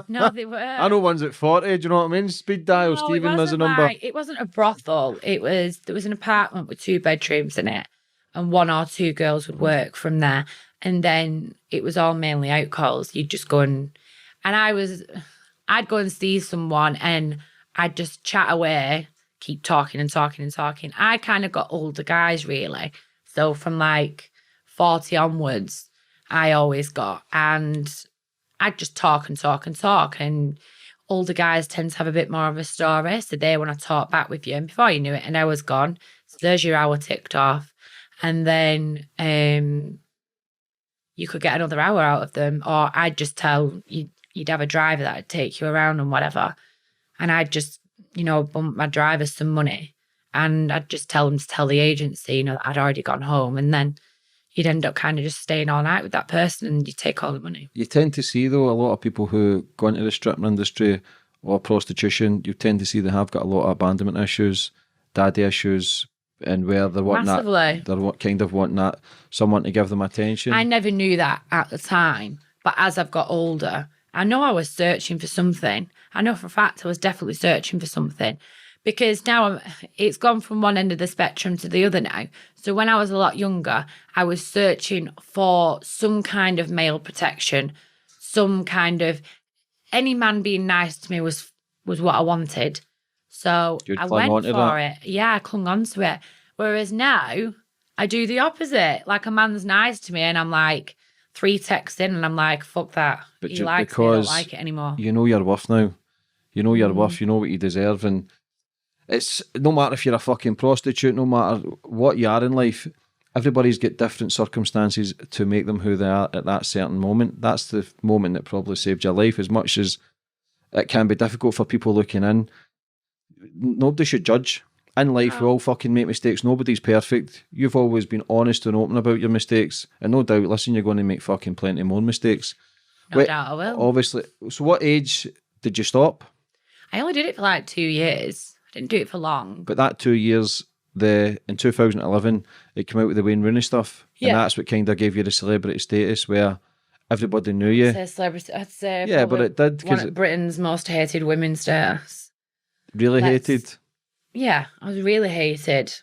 No, they were. I know ones at 40, do you know what I mean? Speed dial, No, Stephen as a number. It wasn't a brothel. There was an apartment with 2 bedrooms in it, and 1 or 2 girls would work from there. And then it was all mainly out calls. You'd just go and I'd go and see someone and I'd just chat away, keep talking and talking and talking. I kind of got older guys really. So from like 40 onwards, I always got, and I'd just talk and talk and talk. And older guys tend to have a bit more of a story. So they want to talk back with you. And before you knew it, an hour's gone. So there's your hour ticked off. And then you could get another hour out of them. Or I'd just tell you'd have a driver that would take you around and whatever. and I'd just, bump my driver some money, and I'd just tell them to tell the agency, that I'd already gone home, and then you'd end up kind of just staying all night with that person and you take all the money. You tend to see, though, a lot of people who go into the stripping industry or prostitution, you tend to see they have got a lot of abandonment issues, daddy issues, and where they're wanting Massively. kind of wanting that someone to give them attention. I never knew that at the time, but as I've got older, I know I was searching for something. I know for a fact I was definitely searching for something, because now it's gone from one end of the spectrum to the other now. So when I was a lot younger, I was searching for some kind of male protection, some kind of, any man being nice to me was what I wanted. So I went for it. Yeah, I clung on to it. Whereas now I do the opposite. Like, a man's nice to me and I'm like 3 texts in and I'm like, fuck that. But he likes me, I don't like it anymore. You know your worth now. You know your worth, you know what you deserve. And it's no matter if you're a fucking prostitute, no matter what you are in life, everybody's got different circumstances to make them who they are at that certain moment. That's the moment that probably saved your life, as much as it can be difficult for people looking in. Nobody should judge. In life, we all fucking make mistakes. Nobody's perfect. You've always been honest and open about your mistakes. And no doubt, listen, you're going to make fucking plenty more mistakes. No doubt I will. Obviously. So what age did you stop? I only did it for like 2 years. I didn't do it for long. But that 2 years, in 2011, it came out with the Wayne Rooney stuff. Yeah. And that's what kind of gave you the celebrity status where everybody knew you. It's a celebrity. I'd say yeah, but it did. One of Britain's most hated women stars. Really hated? Yeah, I was really hated.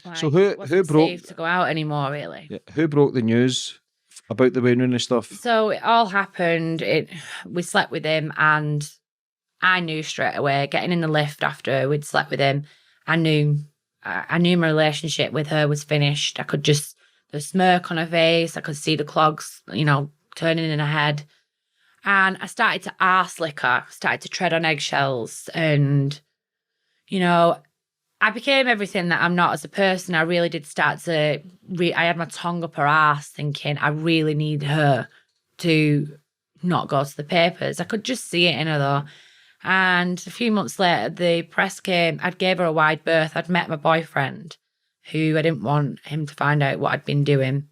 Like, so who broke safe to go out anymore, really? Yeah, who broke the news about the Wayne Rooney stuff? So it all happened. We slept with him, and I knew straight away. Getting in the lift after we'd slept with him, I knew my relationship with her was finished. I could just, the smirk on her face, I could see the clogs, turning in her head. And I started to arse lick her, started to tread on eggshells, and I became everything that I'm not as a person. I really did start to, I had my tongue up her ass thinking I really need her to not go to the papers. I could just see it in her though. And a few months later, the press came. I'd gave her a wide berth. I'd met my boyfriend, who I didn't want him to find out what I'd been doing.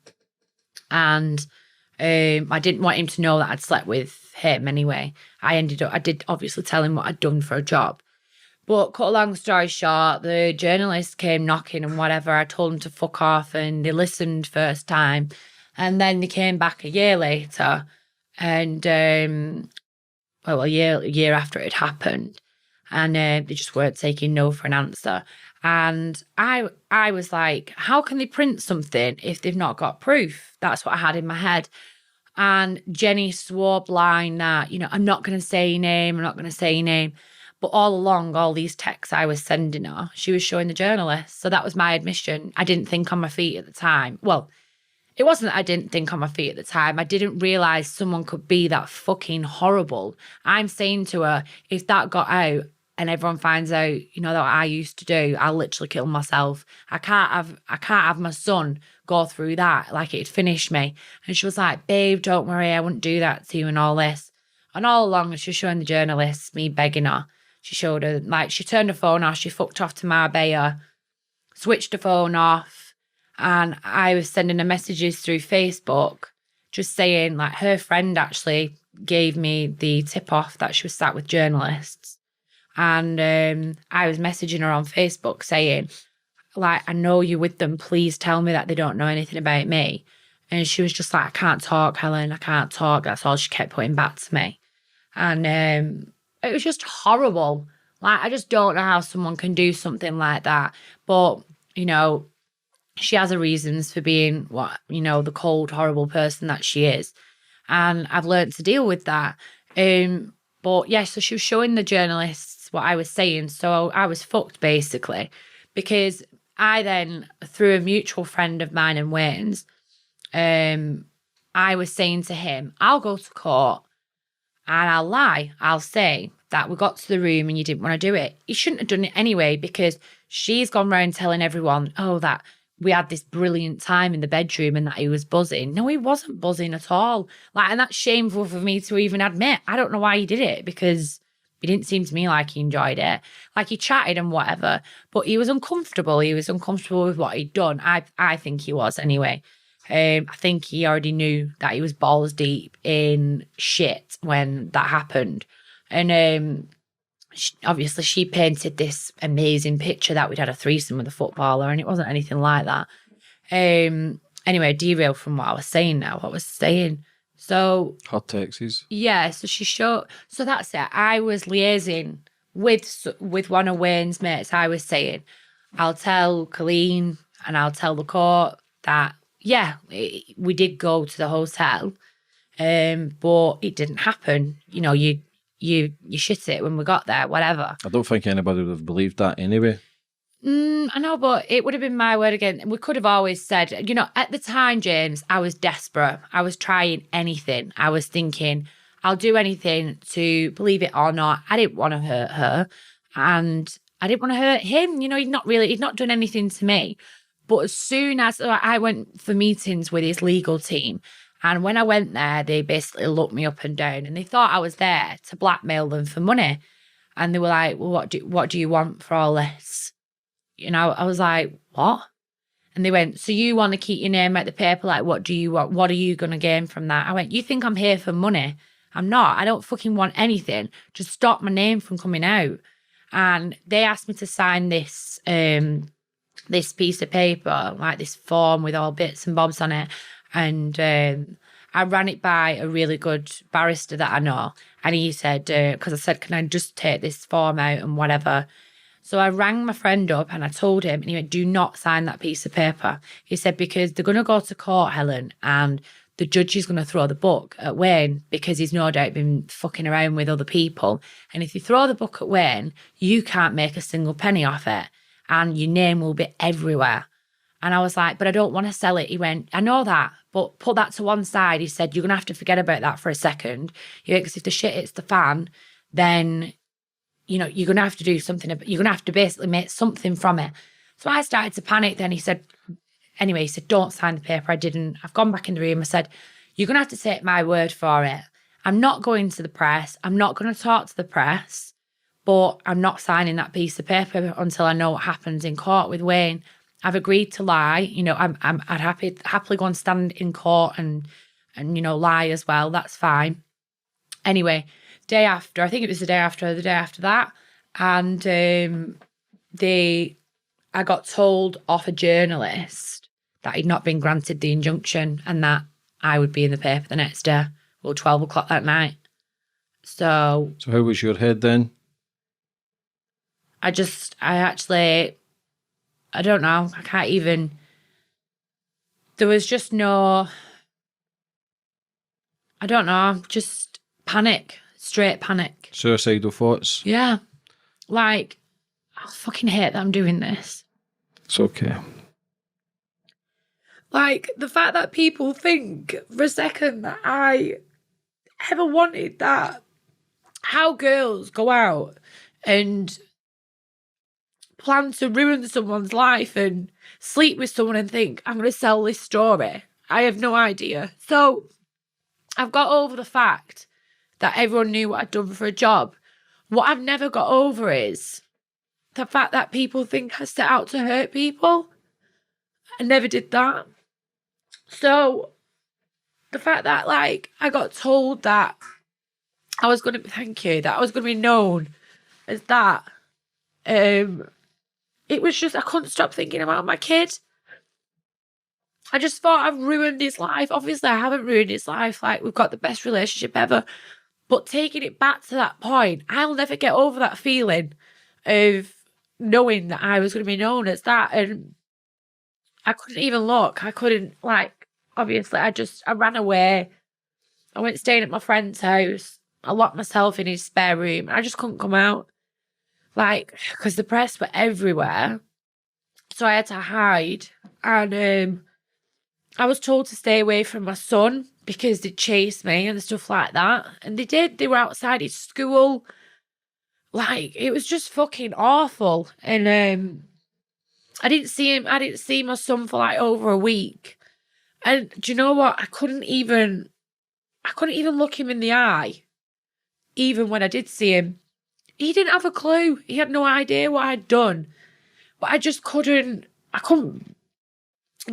And I didn't want him to know that I'd slept with him anyway. I did obviously tell him what I'd done for a job. But cut a long story short, the journalist came knocking and whatever. I told them to fuck off and they listened first time. And then they came back a year later and, a year after it had happened. And they just weren't taking no for an answer. And I was like, how can they print something if they've not got proof? That's what I had in my head. And Jenny swore blind that, I'm not going to say your name. I'm not going to say your name. But all along, all these texts I was sending her, she was showing the journalist. So that was my admission. I didn't think on my feet at the time. Well, it wasn't that I didn't think on my feet at the time. I didn't realise someone could be that fucking horrible. I'm saying to her, if that got out and everyone finds out, that I used to do, I'll literally kill myself. I can't have my son go through that. Like, it'd finish me. And she was like, babe, don't worry, I wouldn't do that to you and all this. And all along, she was showing the journalists, me begging her. She showed her, she turned her phone off. She fucked off to Marbella, switched her phone off. And I was sending her messages through Facebook, just saying, her friend actually gave me the tip off that she was sat with journalists. And I was messaging her on Facebook saying, I know you're with them. Please tell me that they don't know anything about me. And she was just like, I can't talk, Helen. I can't talk. That's all she kept putting back to me. And it was just horrible. I just don't know how someone can do something like that. But, she has her reasons for being the cold, horrible person that she is. And I've learned to deal with that. But yeah, so she was showing the journalists what I was saying. So I was fucked basically, because I then, through a mutual friend of mine and Wayne's, I was saying to him, I'll go to court and I'll lie. I'll say that we got to the room and you didn't want to do it. You shouldn't have done it anyway, because she's gone round telling everyone, that we had this brilliant time in the bedroom and that he was buzzing. No, he wasn't buzzing at all. And that's shameful for me to even admit. I don't know why he did it, because It didn't seem to me like he enjoyed it. Like, he chatted and whatever, but he was uncomfortable. He was uncomfortable with what he'd done. I think he was anyway. I think he already knew that he was balls deep in shit when that happened. And obviously she painted this amazing picture that we'd had a threesome with a footballer, and it wasn't anything like that. Anyway, derail from what I was saying now. What I was saying. So Hot Texas. yeah, so that's it. I was liaising with one of Wayne's mates. I was saying, I'll tell Colleen and I'll tell the court that, yeah, we did go to the hotel, but it didn't happen. You know, you shit it when we got there, whatever. I don't think anybody would have believed that anyway. I know, but it would have been my word again. We could have always said, you know, at the time, James, I was desperate. I was trying anything. I was thinking, I'll do anything to believe it or not. I didn't want to hurt her, and I didn't want to hurt him. You know, he'd not done anything to me. But as soon as I went for meetings with his legal team, and when I went there, they basically looked me up and down, and they thought I was there to blackmail them for money. And they were like, well, what do you want for all this? You know, I was like, what? And they went, so you want to keep your name out the paper? Like, what do you want? What are you going to gain from that? I went, you think I'm here for money? I'm not. I don't fucking want anything. Just stop my name from coming out. And they asked me to sign this this piece of paper, like this form with all bits and bobs on it. And I ran it by a really good barrister that I know. And he said, because I said, can I just take this form out and whatever? So I rang my friend up and I told him, and he went, do not sign that piece of paper. He said, because they're going to go to court, Helen, and the judge is going to throw the book at Wayne because he's no doubt been fucking around with other people. And if you throw the book at Wayne, you can't make a single penny off it, and your name will be everywhere. And I was like, but I don't want to sell it. He went, I know that, but put that to one side. He said, you're going to have to forget about that for a second. Because if the shit hits the fan, then, you know, you're going to have to do something. You're going to have to basically make something from it. So I started to panic. Then he said, don't sign the paper. I didn't. I've gone back in the room. I said, you're going to have to take my word for it. I'm not going to the press. I'm not going to talk to the press, but I'm not signing that piece of paper until I know what happens in court with Wayne. I've agreed to lie. You know, I'd happily go and stand in court and you know, lie as well. That's fine. Anyway, day after, I think it was the day after that, and I got told off a journalist that he'd not been granted the injunction and that I would be in the paper the next day, or 12 o'clock that night. So how was your head then? I don't know. I can't even. There was just no. I don't know. Just panic. Straight panic. Suicidal thoughts? Yeah. Like, I fucking hate that I'm doing this. It's okay. Like, the fact that people think for a second that I ever wanted that. How girls go out and plan to ruin someone's life and sleep with someone and think, I'm going to sell this story. I have no idea. So I've got over the fact that everyone knew what I'd done for a job. What I've never got over is the fact that people think I set out to hurt people. I never did that. So the fact that, like, I got told that I was going to be known as that, it was just, I couldn't stop thinking about my kid. I just thought I've ruined his life. Obviously, I haven't ruined his life. Like, we've got the best relationship ever. But taking it back to that point, I'll never get over that feeling of knowing that I was going to be known as that. And I couldn't even look. I couldn't, like, obviously, I ran away. I went staying at my friend's house. I locked myself in his spare room. I just couldn't come out. Like, because the press were everywhere. So I had to hide. And I was told to stay away from my son because they'd chase me and stuff like that. And they did. They were outside his school. Like, it was just fucking awful. And I didn't see him. I didn't see my son for like over a week. And do you know what? I couldn't even look him in the eye, even when I did see him. He didn't have a clue. He had no idea what I'd done. But I just couldn't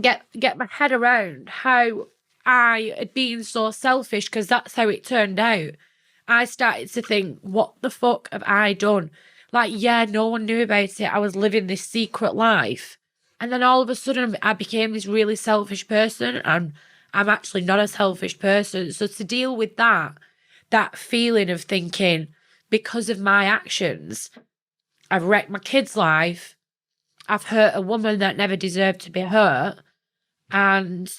get my head around how I had been so selfish, because that's how it turned out. I started to think, what the fuck have I done? Like, yeah, no one knew about it. I was living this secret life. And then all of a sudden I became this really selfish person, and I'm actually not a selfish person. So to deal with that feeling of thinking, because of my actions, I've wrecked my kid's life, I've hurt a woman that never deserved to be hurt. And,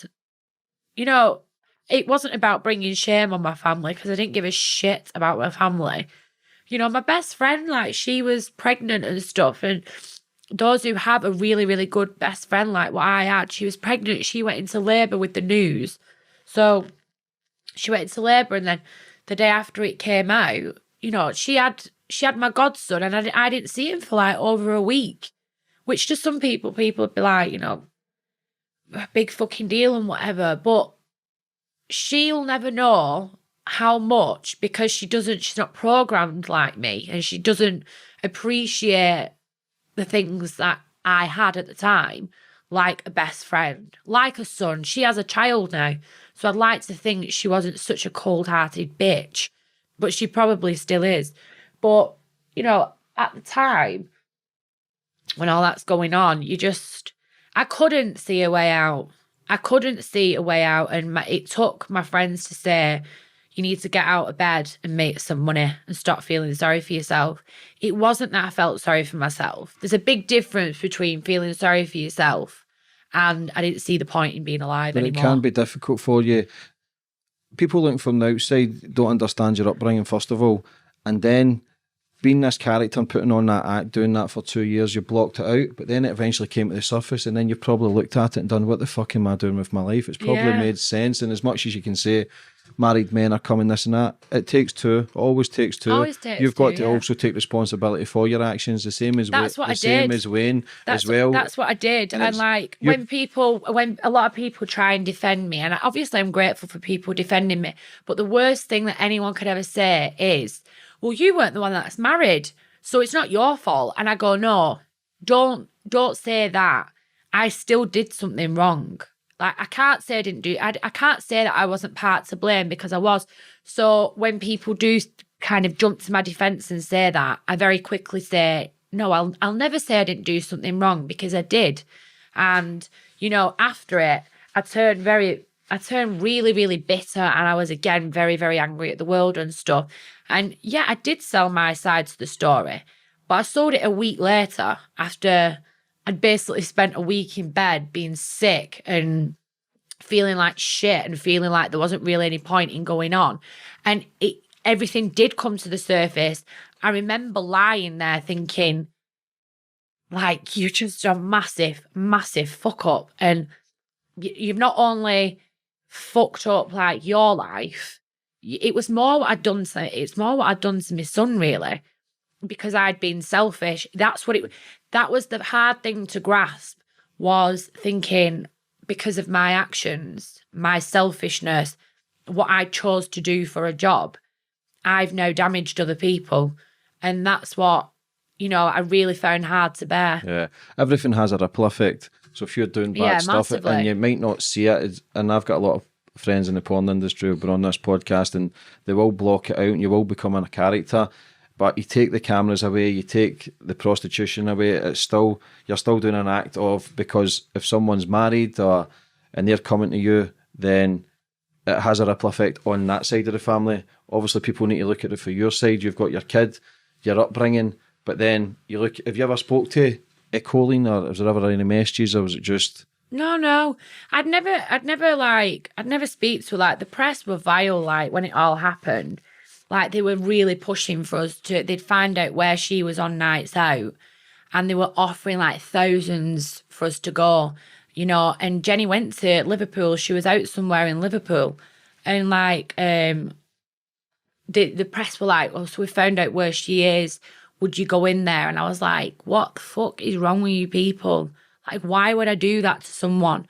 it wasn't about bringing shame on my family, because I didn't give a shit about my family. My best friend, like, she was pregnant and stuff. And those who have a really, really good best friend like what I had, she was pregnant. She went into labour with the news. So she went into labour, and then the day after it came out, she had my godson, and I didn't see him for like over a week, which to some people would be like, a big fucking deal and whatever. But she'll never know how much, because she's not programmed like me, and she doesn't appreciate the things that I had at the time, like a best friend, like a son. She has a child now, so I'd like to think she wasn't such a cold-hearted bitch, but she probably still is. But, at the time, when all that's going on, I couldn't see a way out. And it took my friends to say, you need to get out of bed and make some money and stop feeling sorry for yourself. It wasn't that I felt sorry for myself. There's a big difference between feeling sorry for yourself and I didn't see the point in being alive anymore. It can be difficult for you. People looking from the outside don't understand your upbringing, first of all. And then being this character and putting on that act, doing that for 2 years, you blocked it out, but then it eventually came to the surface, and then you probably looked at it and done, what the fuck am I doing with my life? It's probably made sense. And as much as you can say, married men are coming, this and that, it takes two. It always takes two. You've got to also take responsibility for your actions, the same as Wayne as well. That's what I did. And like, when a lot of people try and defend me, and obviously I'm grateful for people defending me, but the worst thing that anyone could ever say is, well, you weren't the one that's married, so it's not your fault. And I go, no, don't say that. I still did something wrong. Like, I can't say I can't say that I wasn't part to blame, because I was. So when people do kind of jump to my defense and say that, I very quickly say, no, I'll never say I didn't do something wrong, because I did. And, after it, I turned really, really bitter, and I was again very, very angry at the world and stuff. And yeah, I did sell my side to the story, but I sold it a week later, after I'd basically spent a week in bed being sick and feeling like shit and feeling like there wasn't really any point in going on. And everything did come to the surface. I remember lying there thinking, like, you're just a massive, massive fuck up. And you've not only fucked up like your life, it was more what I'd done to my son, really, because I'd been selfish. That was the hard thing to grasp, was thinking, because of my actions, my selfishness, what I chose to do for a job, I've now damaged other people. And that's what, I really found hard to bear. Yeah, everything has a ripple effect. So if you're doing bad stuff, massively, and you might not see it, and I've got a lot of friends in the porn industry who've been on this podcast, and they will block it out, and you will become a character. But you take the cameras away, you take the prostitution away, you're still doing an act of, because if someone's married and they're coming to you, then it has a ripple effect on that side of the family. Obviously, people need to look at it for your side. You've got your kid, your upbringing, but then you look. Have you ever spoke to Colleen, or was there ever any messages, or was it just? No. I'd never speak to her. Like, the press were vile, like, when it all happened. Like, they were really pushing for us they'd find out where she was on nights out, and they were offering like thousands for us to go, and Jenny went to Liverpool. She was out somewhere in Liverpool, and like, the press were like, oh, so we found out where she is. Would you go in there? And I was like, what the fuck is wrong with you people? Like, why would I do that to someone?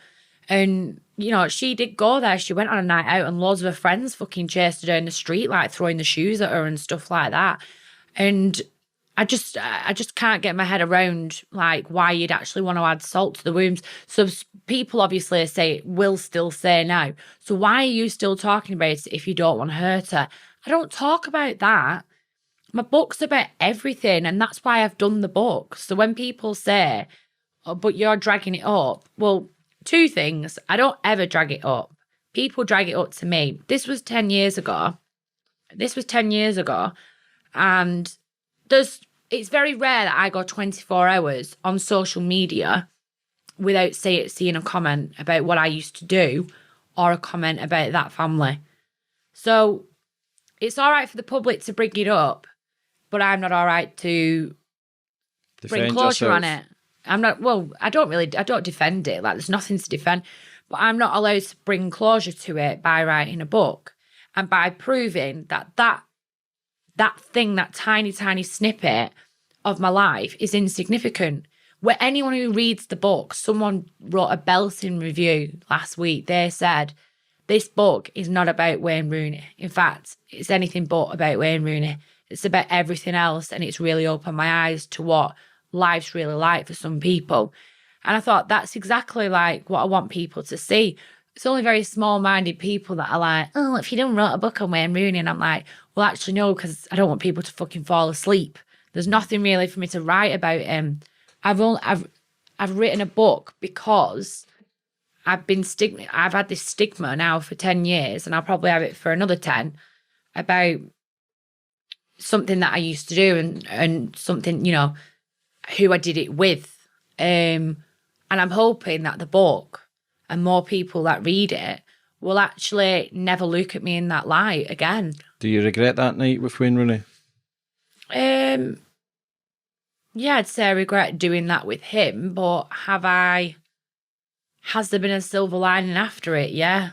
And, she did go there. She went on a night out, and loads of her friends fucking chased her down the street, like throwing the shoes at her and stuff like that. And I just can't get my head around like why you'd actually want to add salt to the wounds. So people obviously will still say now. So why are you still talking about it if you don't want to hurt her? I don't talk about that. My book's about everything, and that's why I've done the book. So when people say, "Oh, but you're dragging it up," well, two things: I don't ever drag it up. People drag it up to me. This was 10 years ago. And it's very rare that I go 24 hours on social media without seeing a comment about what I used to do or a comment about that family. So it's all right for the public to bring it up, but I'm not all right to bring closure on it. I don't defend it. Like, there's nothing to defend, but I'm not allowed to bring closure to it by writing a book and by proving that thing, that tiny, tiny snippet of my life is insignificant. Where anyone who reads the book, someone wrote a belting review last week. They said, this book is not about Wayne Rooney. In fact, it's anything but about Wayne Rooney. It's about everything else, and it's really opened my eyes to what life's really like for some people. And I thought that's exactly like what I want people to see. It's only very small-minded people that are like, oh, if you didn't write a book on Wayne Rooney, and I'm like, well, actually, no, because I don't want people to fucking fall asleep. There's nothing really for me to write about him. I've written a book because I've had this stigma now for 10 years, and I'll probably have it for another 10, about something that I used to do and something, who I did it with. And I'm hoping that the book and more people that read it will actually never look at me in that light again. Do you regret that night with Wayne Rooney? Yeah, I'd say I regret doing that with him, but has there been a silver lining after it? Yeah.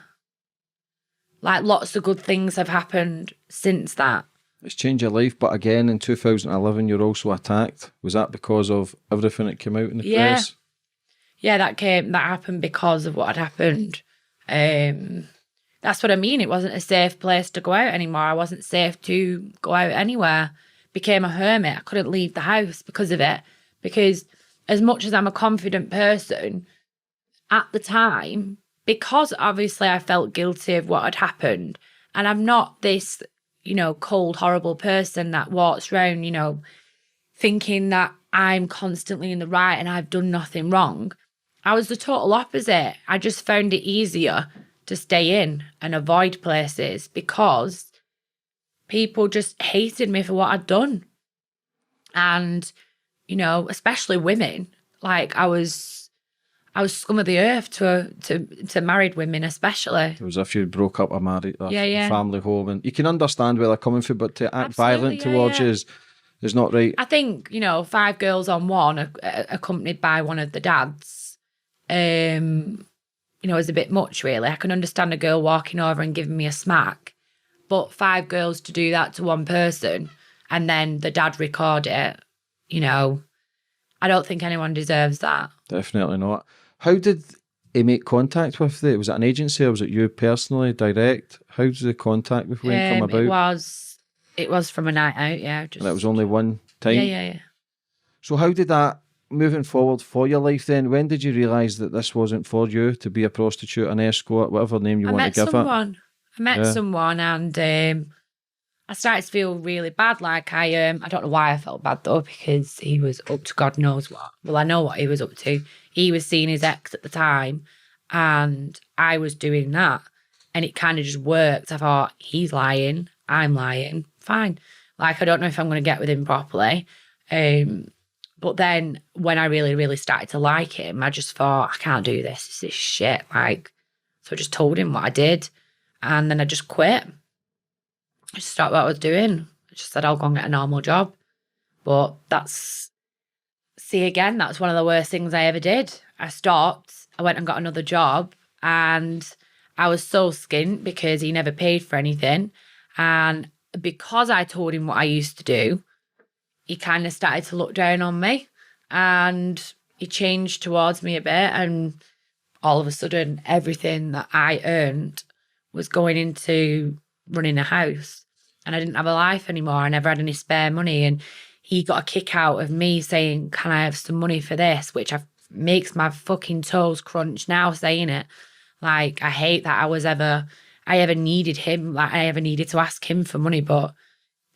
Like, lots of good things have happened since that. It's changed your life, but again, in 2011, you're also attacked. Was that because of everything that came out in the press? Yeah, that happened because of what had happened. That's what I mean. It wasn't a safe place to go out anymore. I wasn't safe to go out anywhere. Became a hermit. I couldn't leave the house because of it. Because as much as I'm a confident person, at the time, because obviously I felt guilty of what had happened, and I'm not this, cold, horrible person that walks around, thinking that I'm constantly in the right and I've done nothing wrong. I was the total opposite. I just found it easier to stay in and avoid places because people just hated me for what I'd done. And, especially women, like I was scum of the earth to married women, especially. It was as if you broke up a family home, and you can understand where they're coming from, but to act violent towards you is not right. I think 5 girls on one, accompanied by one of the dads, is a bit much, really. I can understand a girl walking over and giving me a smack, but 5 girls to do that to one person, and then the dad record it. I don't think anyone deserves that. Definitely not. How did he make contact with you? Was it an agency or was it you personally, direct? How did the contact with Wayne come about? It was from a night out, yeah. And it was only one time? Yeah. So how did that, moving forward for your life then, when did you realise that this wasn't for you, to be a prostitute, an escort, whatever name you want to give it? I met someone and I started to feel really bad. Like I don't know why I felt bad though, because he was up to God knows what. Well, I know what he was up to. He was seeing his ex at the time and I was doing that. And it kind of just worked. I thought, he's lying, I'm lying, fine. Like, I don't know if I'm going to get with him properly. But then when I really, really started to like him, I just thought, I can't do this. This is shit. Like, so I just told him what I did. And then I just quit. I just stopped what I was doing. I just said, I'll go and get a normal job. But that's one of the worst things I ever did. I stopped. I went and got another job. And I was so skint because he never paid for anything. And because I told him what I used to do, he kind of started to look down on me. And he changed towards me a bit. And all of a sudden, everything that I earned was going into running a house. And I didn't have a life anymore. I never had any spare money. And he got a kick out of me saying, can I have some money for this? Which makes my fucking toes crunch now saying it. Like, I hate that I ever needed him. Like, I ever needed to ask him for money, but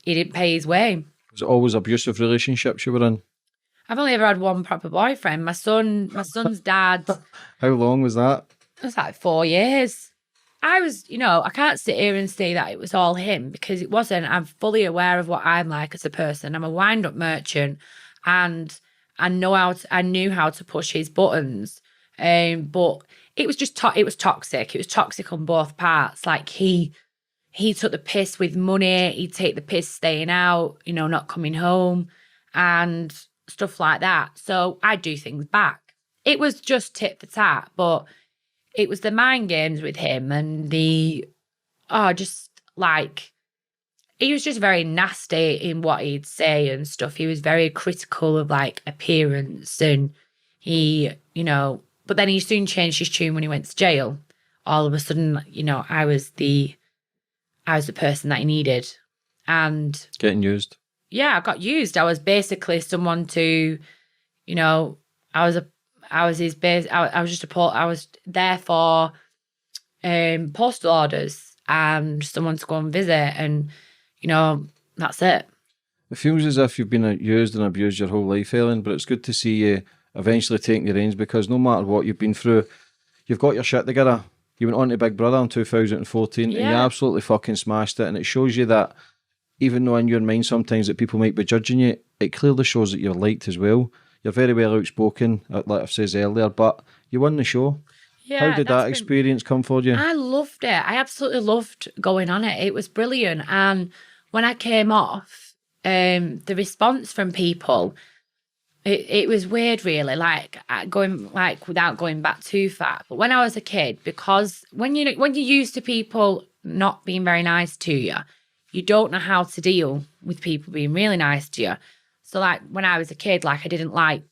he didn't pay his way. Was it always abusive relationships you were in? I've only ever had one proper boyfriend. My son's dad. How long was that? It was like 4 years. I was, I can't sit here and say that it was all him because it wasn't. I'm fully aware of what I'm like as a person. I'm a wind-up merchant, and I knew how to push his buttons. But it was just it was toxic. It was toxic on both parts. Like he took the piss with money. He'd take the piss staying out, not coming home and stuff like that. So I'd do things back. It was just tit for tat, but it was the mind games with him and he was just very nasty in what he'd say and stuff. He was very critical of like appearance and he, but then he soon changed his tune when he went to jail. All of a sudden, I was the person that he needed. And getting used. Yeah, I got used. I was basically someone to, I was there for postal orders and someone to go and visit, and that's it. It feels as if you've been used and abused your whole life, Helen, but it's good to see you eventually taking the reins, because no matter what you've been through, you've got your shit together. You went on to Big Brother in 2014 and you absolutely fucking smashed it, and it shows you that even though in your mind sometimes that people might be judging you, it clearly shows that you're liked as well. You're very well outspoken, like I've said earlier, but you won the show. Yeah, how did that experience come for you? I loved it. I absolutely loved going on it. It was brilliant. And when I came off, the response from people, it was weird, really. Without going back too far. But when I was a kid, because when you're used to people not being very nice to you, you don't know how to deal with people being really nice to you. So like when I was a kid, I didn't like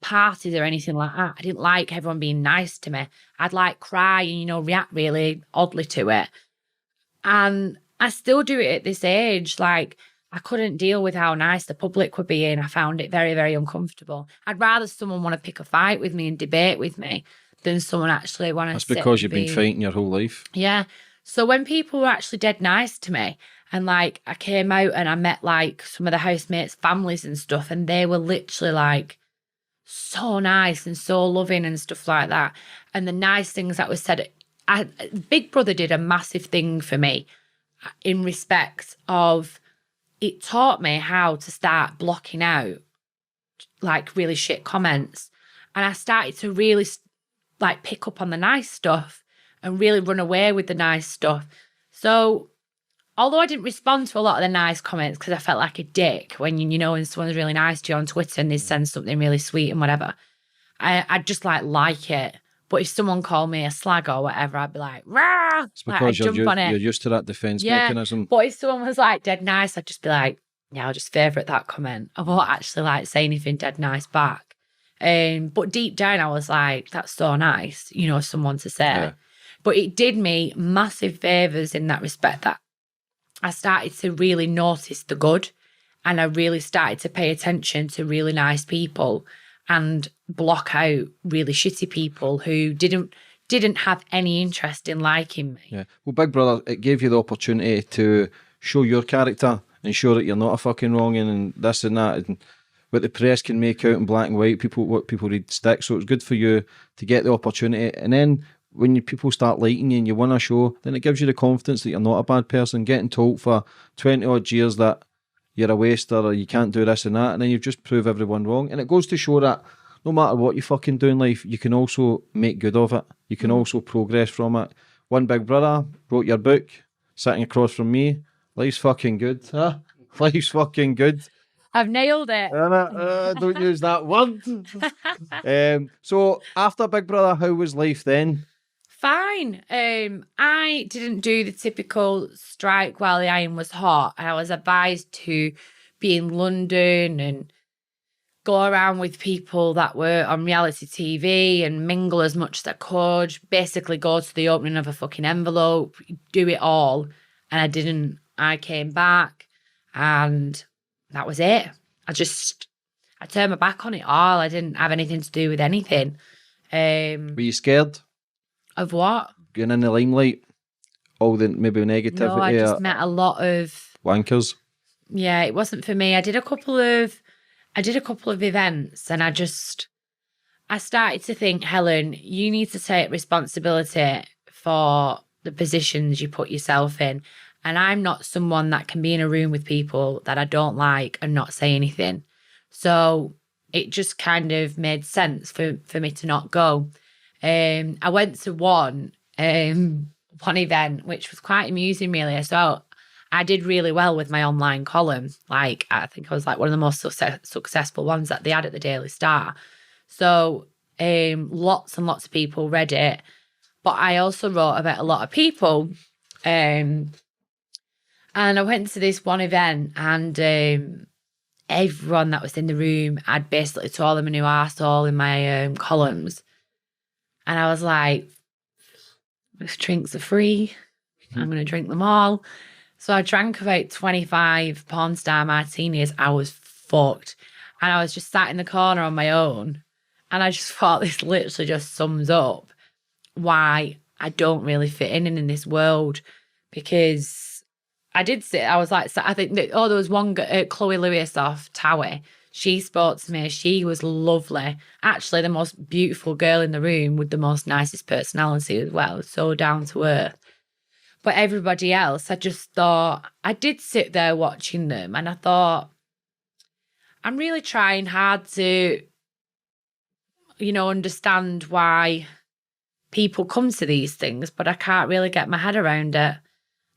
parties or anything like that. I didn't like everyone being nice to me. I'd cry and, react really oddly to it. And I still do it at this age. I couldn't deal with how nice the public were being. I found it very, very uncomfortable. I'd rather someone want to pick a fight with me and debate with me than someone actually want to That's because you've been fighting your whole life. Yeah. So when people were actually dead nice to me, and I came out and I met some of the housemates' families and stuff, and they were literally so nice and so loving and stuff like that. And the nice things that was said, Big Brother did a massive thing for me in respect of it taught me how to start blocking out really shit comments. And I started to really pick up on the nice stuff and really run away with the nice stuff. So although I didn't respond to a lot of the nice comments because I felt like a dick when when someone's really nice to you on Twitter and they send something really sweet and whatever, I just like it. But if someone called me a slag or whatever, I'd be like, rah! It's because you're used to that defense mechanism. But if someone was dead nice, I'd just be like, yeah, I'll just favourite that comment. I won't actually say anything dead nice back. But deep down, I was like, that's so nice, someone to say. Yeah. But it did me massive favours in that respect, that I started to really notice the good, and I really started to pay attention to really nice people and block out really shitty people who didn't have any interest in liking me. Yeah. Well, Big Brother, it gave you the opportunity to show your character and show that you're not a fucking wrong'un and this and that, and what the press can make out in black and white, what people read stick. So it's good for you to get the opportunity, and then when people start liking you and you win a show, then it gives you the confidence that you're not a bad person. Getting told for 20 odd years that you're a waster or you can't do this and that, and then you've just proved everyone wrong. And it goes to show that no matter what you fucking do in life, you can also make good of it. You can also progress from it. One Big Brother, wrote your book, sitting across from me. Life's fucking good, huh? Life's fucking good. I've nailed it. Don't use that word. So after Big Brother, how was life then? Fine. I didn't do the typical strike while the iron was hot. I was advised to be in London and go around with people that were on reality TV and mingle as much as I could. Basically go to the opening of a fucking envelope, do it all. And I didn't. I came back and that was it. I turned my back on it all. I didn't have anything to do with anything. Were you scared? Of what? Going in the limelight? All the maybe negativity? No, I just met a lot of wankers. Yeah, it wasn't for me. I did a couple of events, and I started to think, Helen, you need to take responsibility for the positions you put yourself in. And I'm not someone that can be in a room with people that I don't like and not say anything. So it just kind of made sense for me to not go. I went to one event, which was quite amusing, really. So I did really well with my online column. Like, I think I was like one of the most successful ones that they had at the Daily Star. So lots and lots of people read it. But I also wrote about a lot of people. And I went to this one event, and everyone that was in the room, I'd basically told them a new arsehole in my columns. And I was like, these drinks are free. I'm going to drink them all. So I drank about 25 porn star martinis. I was fucked. And I was just sat in the corner on my own. And I just thought this literally just sums up why I don't really fit in this world. Because I was like, I think, there was one, Chloe Lewis off Tower. She spoke to me. She was lovely. Actually, the most beautiful girl in the room with the most nicest personality as well. So down to earth. But everybody else, I just thought, I did sit there watching them, and I thought, I'm really trying hard to, understand why people come to these things, but I can't really get my head around it.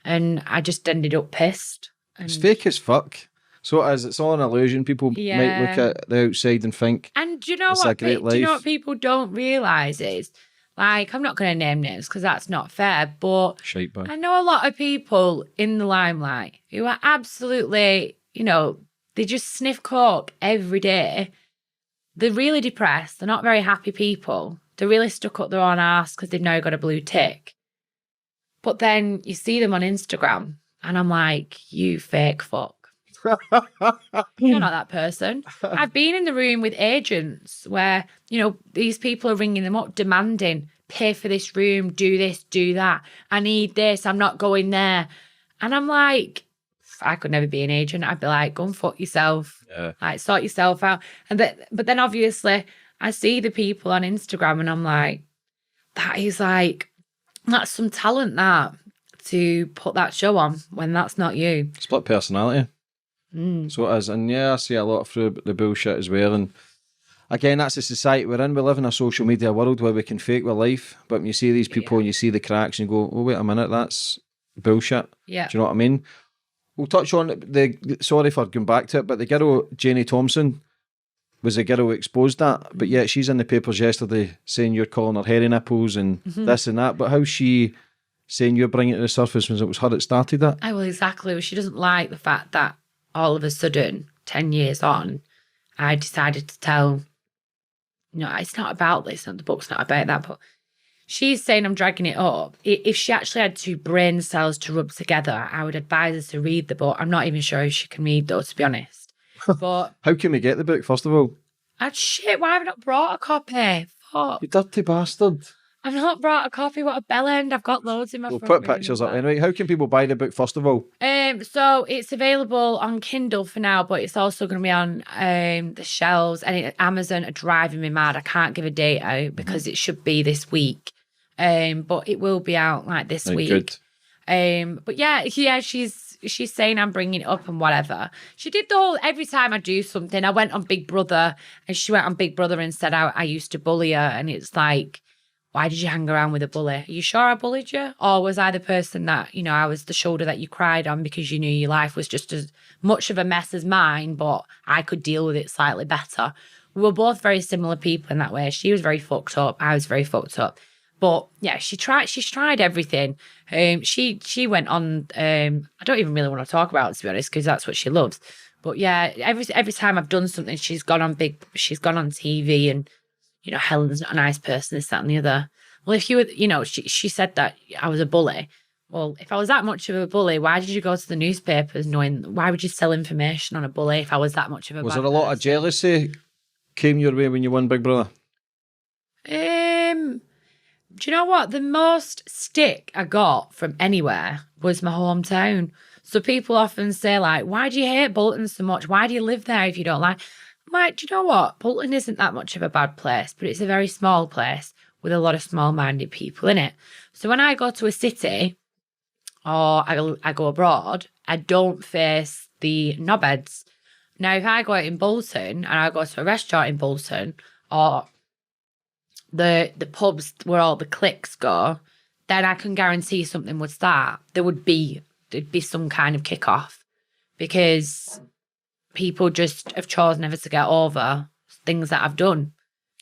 And I just ended up pissed. It's fake as fuck. So it's all an illusion. People might look at the outside and think, and do you know what people don't realise is, like, I'm not going to name names because that's not fair, but I know a lot of people in the limelight who are absolutely, they just sniff coke every day. They're really depressed. They're not very happy people. They're really stuck up their own arse because they've now got a blue tick. But then you see them on Instagram, and I'm like, you fake fuck. You're not that person. I've been in the room with agents where, these people are ringing them up demanding, pay for this room, do this, do that. I need this. I'm not going there. And I'm like, I could never be an agent. I'd be like, go and fuck yourself. Yeah. Like, sort yourself out. But then obviously I see the people on Instagram, and I'm like, that's some talent, that, to put that show on when that's not you. Split personality. So it is. And yeah, I see a lot through the bullshit as well. And again, that's the society we're in. We live in a social media world where we can fake our life. But when you see these people and you see the cracks and you go, oh, wait a minute, that's bullshit. Yeah. Do you know what I mean? We'll touch on sorry for going back to it, but the girl, Janie Thompson, was the girl who exposed that. But yet she's in the papers yesterday saying you're calling her hairy nipples and this and that. But how's she saying you're bringing it to the surface when it was her that started that? Oh, well, exactly. She doesn't like the fact that all of a sudden, 10 years on, I decided to tell, it's not about this, and the book's not about that, but she's saying I'm dragging it up. If she actually had two brain cells to rub together, I would advise her to read the book. I'm not even sure if she can read, though, to be honest. But how can we get the book, first of all? Shit, why have I not brought a copy? Fuck. You dirty bastard. I've not brought a copy. What a bell end. I've got loads in my We'll front put pictures up anyway. How can people buy the book, first of all? So it's available on Kindle for now, but it's also going to be on the shelves. And Amazon are driving me mad. I can't give a date out because it should be this week. But it will be out like this week. Good. But yeah, she's saying I'm bringing it up and whatever. She did the whole, every time I do something, I went on Big Brother, and she went on Big Brother and said I used to bully her. And it's like, why did you hang around with a bully? Are you sure I bullied you? Or was I the person that, I was the shoulder that you cried on because you knew your life was just as much of a mess as mine, but I could deal with it slightly better. We were both very similar people in that way. She was very fucked up. I was very fucked up. But yeah, she's tried everything. She went on, I don't even really want to talk about it, to be honest, because that's what she loves. But yeah, every time I've done something, she's gone on TV and, Helen's not a nice person, this, that, and the other. Well, if you were, she said that I was a bully. well, if I was that much of a bully, why did you go to the newspapers why would you sell information on a bully if I was that much of a Was bad there a lot of person? jealousy came your way when you won Big Brother? Do you know what? The most stick I got from anywhere was my hometown. So people often say, like, why do you hate Bolton so much? Why do you live there if you don't like? I'm like, do you know what? Bolton isn't that much of a bad place, but it's a very small place with a lot of small-minded people in it. So when I go to a city or I go abroad, I don't face the knobheads. Now, if I go out in Bolton and I go to a restaurant in Bolton or the pubs where all the cliques go, then I can guarantee something would start. There'd be some kind of kick-off because people just have chosen never to get over things that I've done.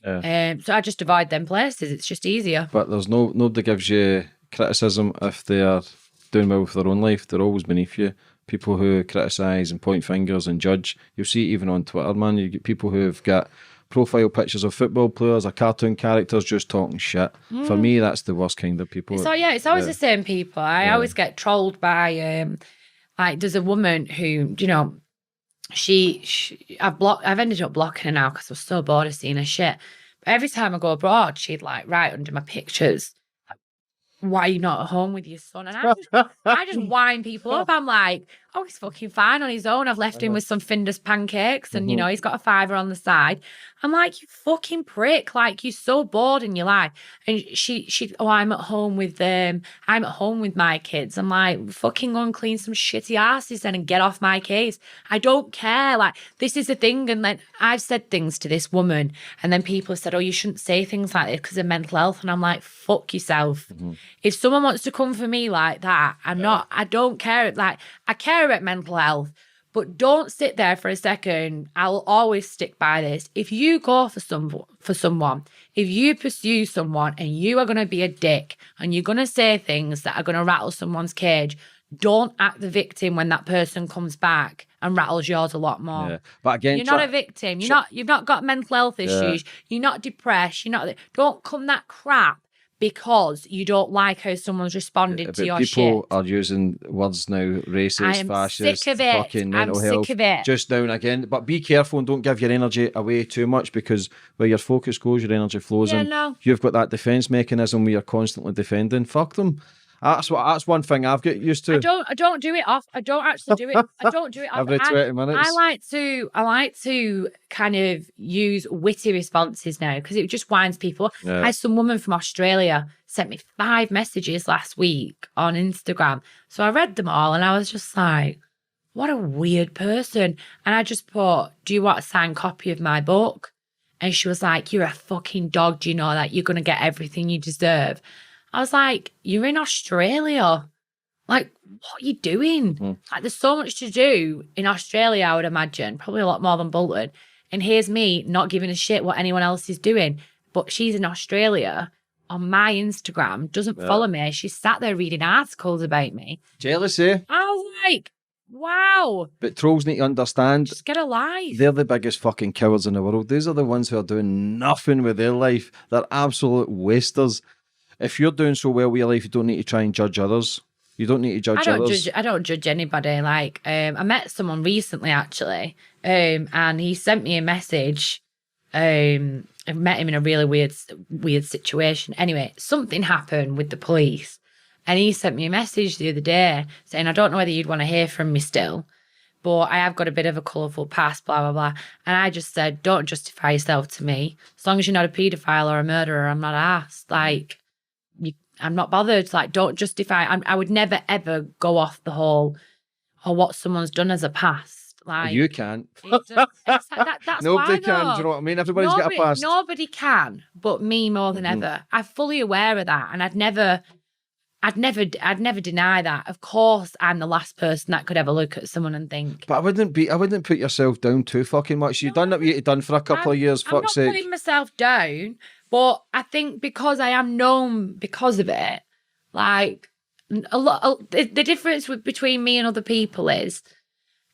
Yeah. So I just avoid them places. It's just easier. But there's nobody gives you criticism if they are doing well with their own life. They're always beneath you. People who criticise and point fingers and judge. You'll see it even on Twitter, man. You get people who have got profile pictures of football players or cartoon characters just talking shit. For me, that's the worst kind of people. So yeah, it's always the same people. I always get trolled by like there's a woman who, you know, I've ended up blocking her now because I was so bored of seeing her shit. But every time I go abroad, she'd like write under my pictures, why are you not at home with your son? And I just wind people up. I'm like, oh, he's fucking fine on his own. I've left him with some Findus pancakes and, you know, he's got a fiver on the side. I'm like, you fucking prick. Like, you're so bored in your life. And I'm at home with my kids. I'm like, fucking go and clean some shitty asses then and get off my case. I don't care. Like, this is the thing. And then I've said things to this woman and then people have said, oh, you shouldn't say things like this because of mental health. And I'm like, fuck yourself. If someone wants to come for me like that, I don't care. Like, I care about mental health, but don't sit there for a second. I'll always stick by this. If you go for someone, if you pursue someone and you are going to be a dick and you're going to say things that are going to rattle someone's cage, don't act the victim when that person comes back and rattles yours a lot more. Yeah. But again, you're not a victim. You've not got mental health issues. You're not depressed. Don't come that crap because you don't like how someone's responded to your shit. People are using words now, racist, fascist, fucking mental health, sick of it. just now and again. But be careful and don't give your energy away too much because where your focus goes, your energy flows in. No. You've got that defence mechanism where you're constantly defending. Fuck them. That's one thing I've got used to. I don't do it off. I don't actually do it. I don't do it off. Every 20 minutes. I like to kind of use witty responses now because it just winds people up. Yeah. I had some woman from Australia sent me 5 messages last week on Instagram. So I read them all and I was just like, what a weird person. And I just put, do you want a signed copy of my book? And she was like, you're a fucking dog. Do you know that you're going to get everything you deserve? I was like, you're in Australia. Like, what are you doing? Like, there's so much to do in Australia, I would imagine. Probably a lot more than Bolton. And here's me not giving a shit what anyone else is doing. But she's in Australia on my Instagram, doesn't follow me. She's sat there reading articles about me. Jealousy. I was like, wow. But trolls need to understand. Just get a life. They're the biggest fucking cowards in the world. These are the ones who are doing nothing with their life. They're absolute wasters. If you're doing so well with your life, you don't need to try and judge others. You don't need to judge others. I don't judge anybody. Like, I met someone recently, actually, and he sent me a message. I met him in a really weird situation. Anyway, something happened with the police, and he sent me a message the other day saying, I don't know whether you'd want to hear from me still, but I have got a bit of a colourful past, blah, blah, blah. And I just said, don't justify yourself to me. As long as you're not a paedophile or a murderer, I'm not asked. Like, I'm not bothered. Like, don't justify. I would never, ever go off the whole or what someone's done as a past. Like, you can't. That's Nobody why, can. Do you know what I mean? Everybody's got a past. Nobody can, but me more than ever. I'm fully aware of that, and I'd never deny that. Of course, I'm the last person that could ever look at someone and think. But I wouldn't put yourself down too fucking much. You've done what you've done for a couple of years. I'm Fuck's not sake. putting myself down, but I think because I am known because of it, like the difference between me and other people is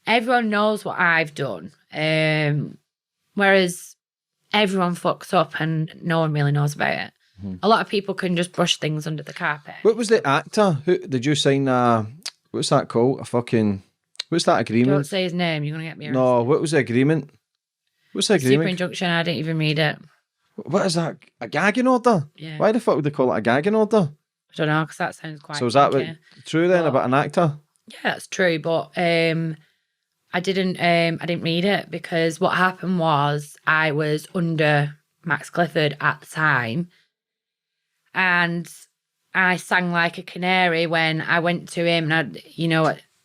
everyone knows what I've done, whereas everyone fucks up and no one really knows about it. A lot of people can just brush things under the carpet. What was the actor? Who did you sign? What's that called? What's that agreement? Don't say his name. You're gonna get me arrested. No, what was the agreement? What's the agreement? Super injunction. I didn't even read it. What is that? A gagging order? Yeah. Why the fuck would they call it a gagging order? I don't know, because that sounds quite. So is that true then But- about an actor? Yeah, that's true. But I didn't read it because what happened was I was under Max Clifford at the time, and I sang like a canary when I went to him, and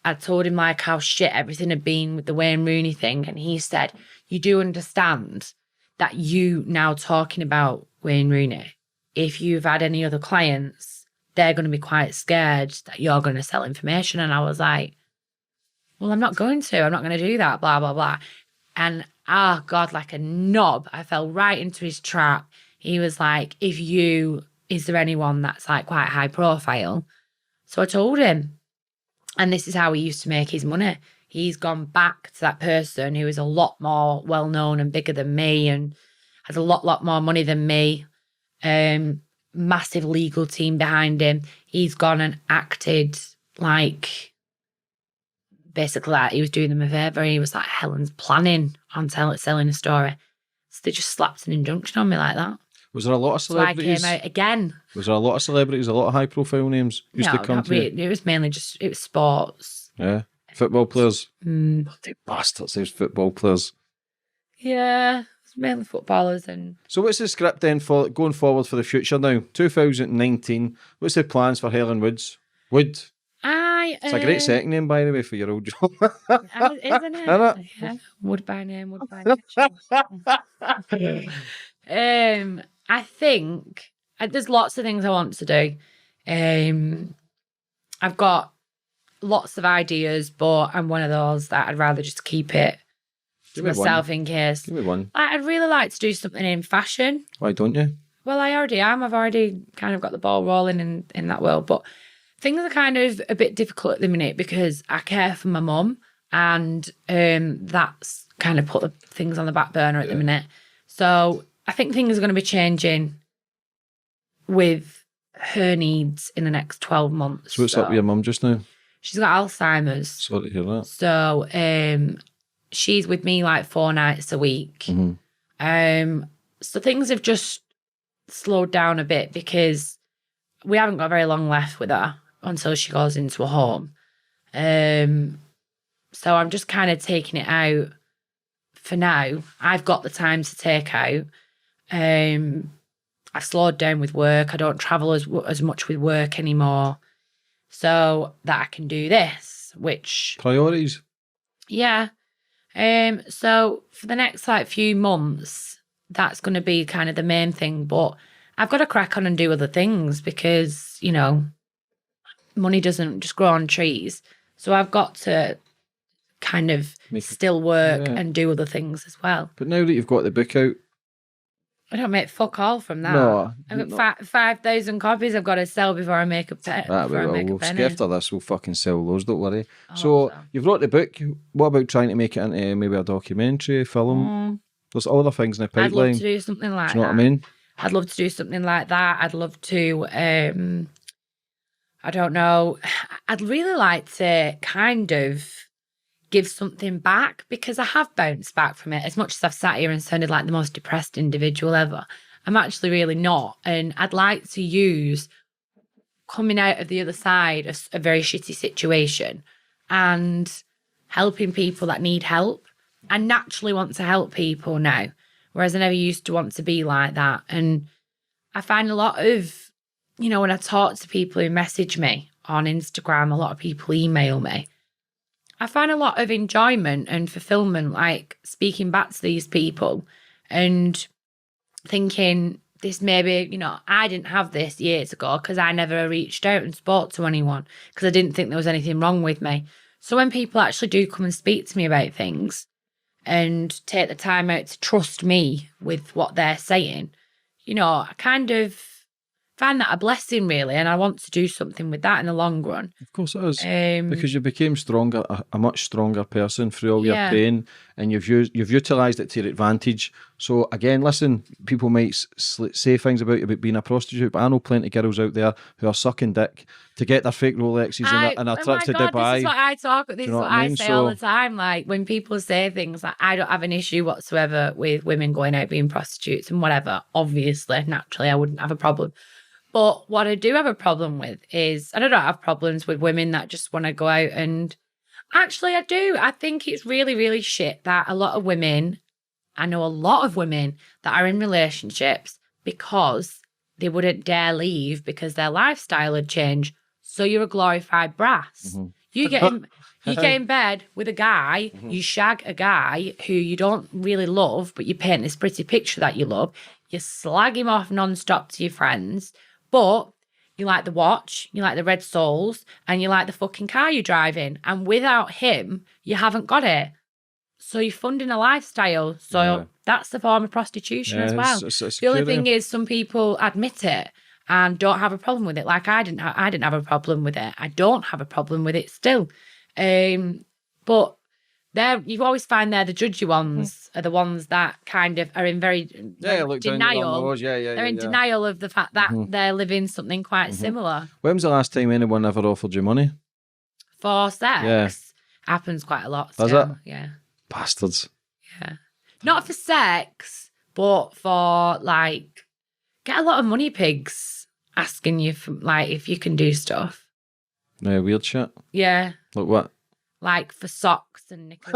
I told him like how shit everything had been with the Wayne Rooney thing, and he said, "You do understand that you now talking about Wayne Rooney, if you've had any other clients, they're going to be quite scared that you're going to sell information." And I was like, well, I'm not going to do that, blah, blah, blah. And oh God, like a knob, I fell right into his trap. He was like, is there anyone that's like quite high profile? So I told him, and this is how he used to make his money. He's gone back to that person who is a lot more well-known and bigger than me and has a lot more money than me. Massive legal team behind him. He's gone and acted like basically like he was doing them a favour. He was like, Helen's planning on selling a story. So they just slapped an injunction on me like that. Was there a lot of celebrities? So I came out again. Was there a lot of celebrities, a lot of high profile names used to come not to you? really. It was mainly it was sports. Yeah. Football players. Mm. Bloody bastards, those football players. Yeah, it was mainly footballers. And So what's the script then for going forward for the future now? 2019. What's the plans for Helen Woods? Wood. It's a great second name, by the way, for your old job. Isn't it? Isn't it? Yeah. Wood by name, wood by name. I think there's lots of things I want to do. I've got lots of ideas, but I'm one of those that I'd rather just keep it to myself in case. Give me one. I'd really like to do something in fashion. Why don't you? Well, I already am. I've already kind of got the ball rolling in that world, but things are kind of a bit difficult at the minute because I care for my mum, and that's kind of put the things on the back burner at the minute. So I think things are going to be changing with her needs in the next 12 months. So what's up with your mum just now? She's got Alzheimer's. Sorry to hear that. So she's with me like 4 nights a week. Mm-hmm. So things have just slowed down a bit because we haven't got very long left with her until she goes into a home. So I'm just kind of taking it out for now. I've got the time to take out. I've slowed down with work. I don't travel as much with work anymore, so that I can do this, which... Priorities? Yeah. So for the next like few months, that's going to be kind of the main thing, but I've got to crack on and do other things because, money doesn't just grow on trees. So I've got to kind of still work and do other things as well. But now that you've got the book out... I don't make fuck all from that. No. I've got 5,000 copies I've got to sell before I make a penny. We'll after this, we'll fucking sell those, don't worry. I So hope so. you've wrote the book. What about trying to make it into maybe a documentary, film? There's other things in the I'd pipeline. love to do something like that. Do you know what I mean? I'd love to do something like that. I'd love to, I don't know. I'd really like to kind of give something back because I have bounced back from it. As much as I've sat here and sounded like the most depressed individual ever, I'm actually really not. And I'd like to use coming out of the other side of a very shitty situation and helping people that need help. I naturally want to help people now, whereas I never used to want to be like that. And I find a lot of, when I talk to people who message me on Instagram, a lot of people email me, I find a lot of enjoyment and fulfillment, like speaking back to these people and thinking this maybe, I didn't have this years ago because I never reached out and spoke to anyone because I didn't think there was anything wrong with me. So when people actually do come and speak to me about things and take the time out to trust me with what they're saying, I kind of find that a blessing, really, and I want to do something with that in the long run. Of course it is. Because you became stronger, a much stronger person through all your Yeah. pain and you've utilised it to your advantage. So again, listen, people might say things about you about being a prostitute, but I know plenty of girls out there who are sucking dick to get their fake Rolexes and their trips to Dubai. This is what I talk. This you is know what I I mean? say all the time. Like when people say things like, I don't have an issue whatsoever with women going out being prostitutes and whatever. Obviously, naturally, I wouldn't have a problem. But what I do have a problem with is, and I don't have problems with women that just want to go out and actually I do. I think it's really, really shit that a lot of women, I know a lot of women that are in relationships because they wouldn't dare leave because their lifestyle had changed. So you're a glorified brass. Mm-hmm. You get in bed with a guy, you shag a guy who you don't really love, but you paint this pretty picture that you love. You slag him off non-stop to your friends, but you like the watch, you like the red soles, and you like the fucking car you're driving. And without him, you haven't got it. So you're funding a lifestyle. So that's the form of prostitution as well. It's the only thing is some people admit it and don't have a problem with it. Like I didn't have a problem with it. I don't have a problem with it still. But you always find they're the judgy ones are the ones that kind of are in very denial. They're in denial of the fact that they're living something quite similar. When was the last time anyone ever offered you money? For sex? Yeah. Happens quite a lot still. Does it? Yeah. Bastards. Yeah. Not for sex, but for like, get a lot of money pigs asking you for like if you can do stuff. Yeah, weird shit. Yeah. Like what? Like for socks and knickers.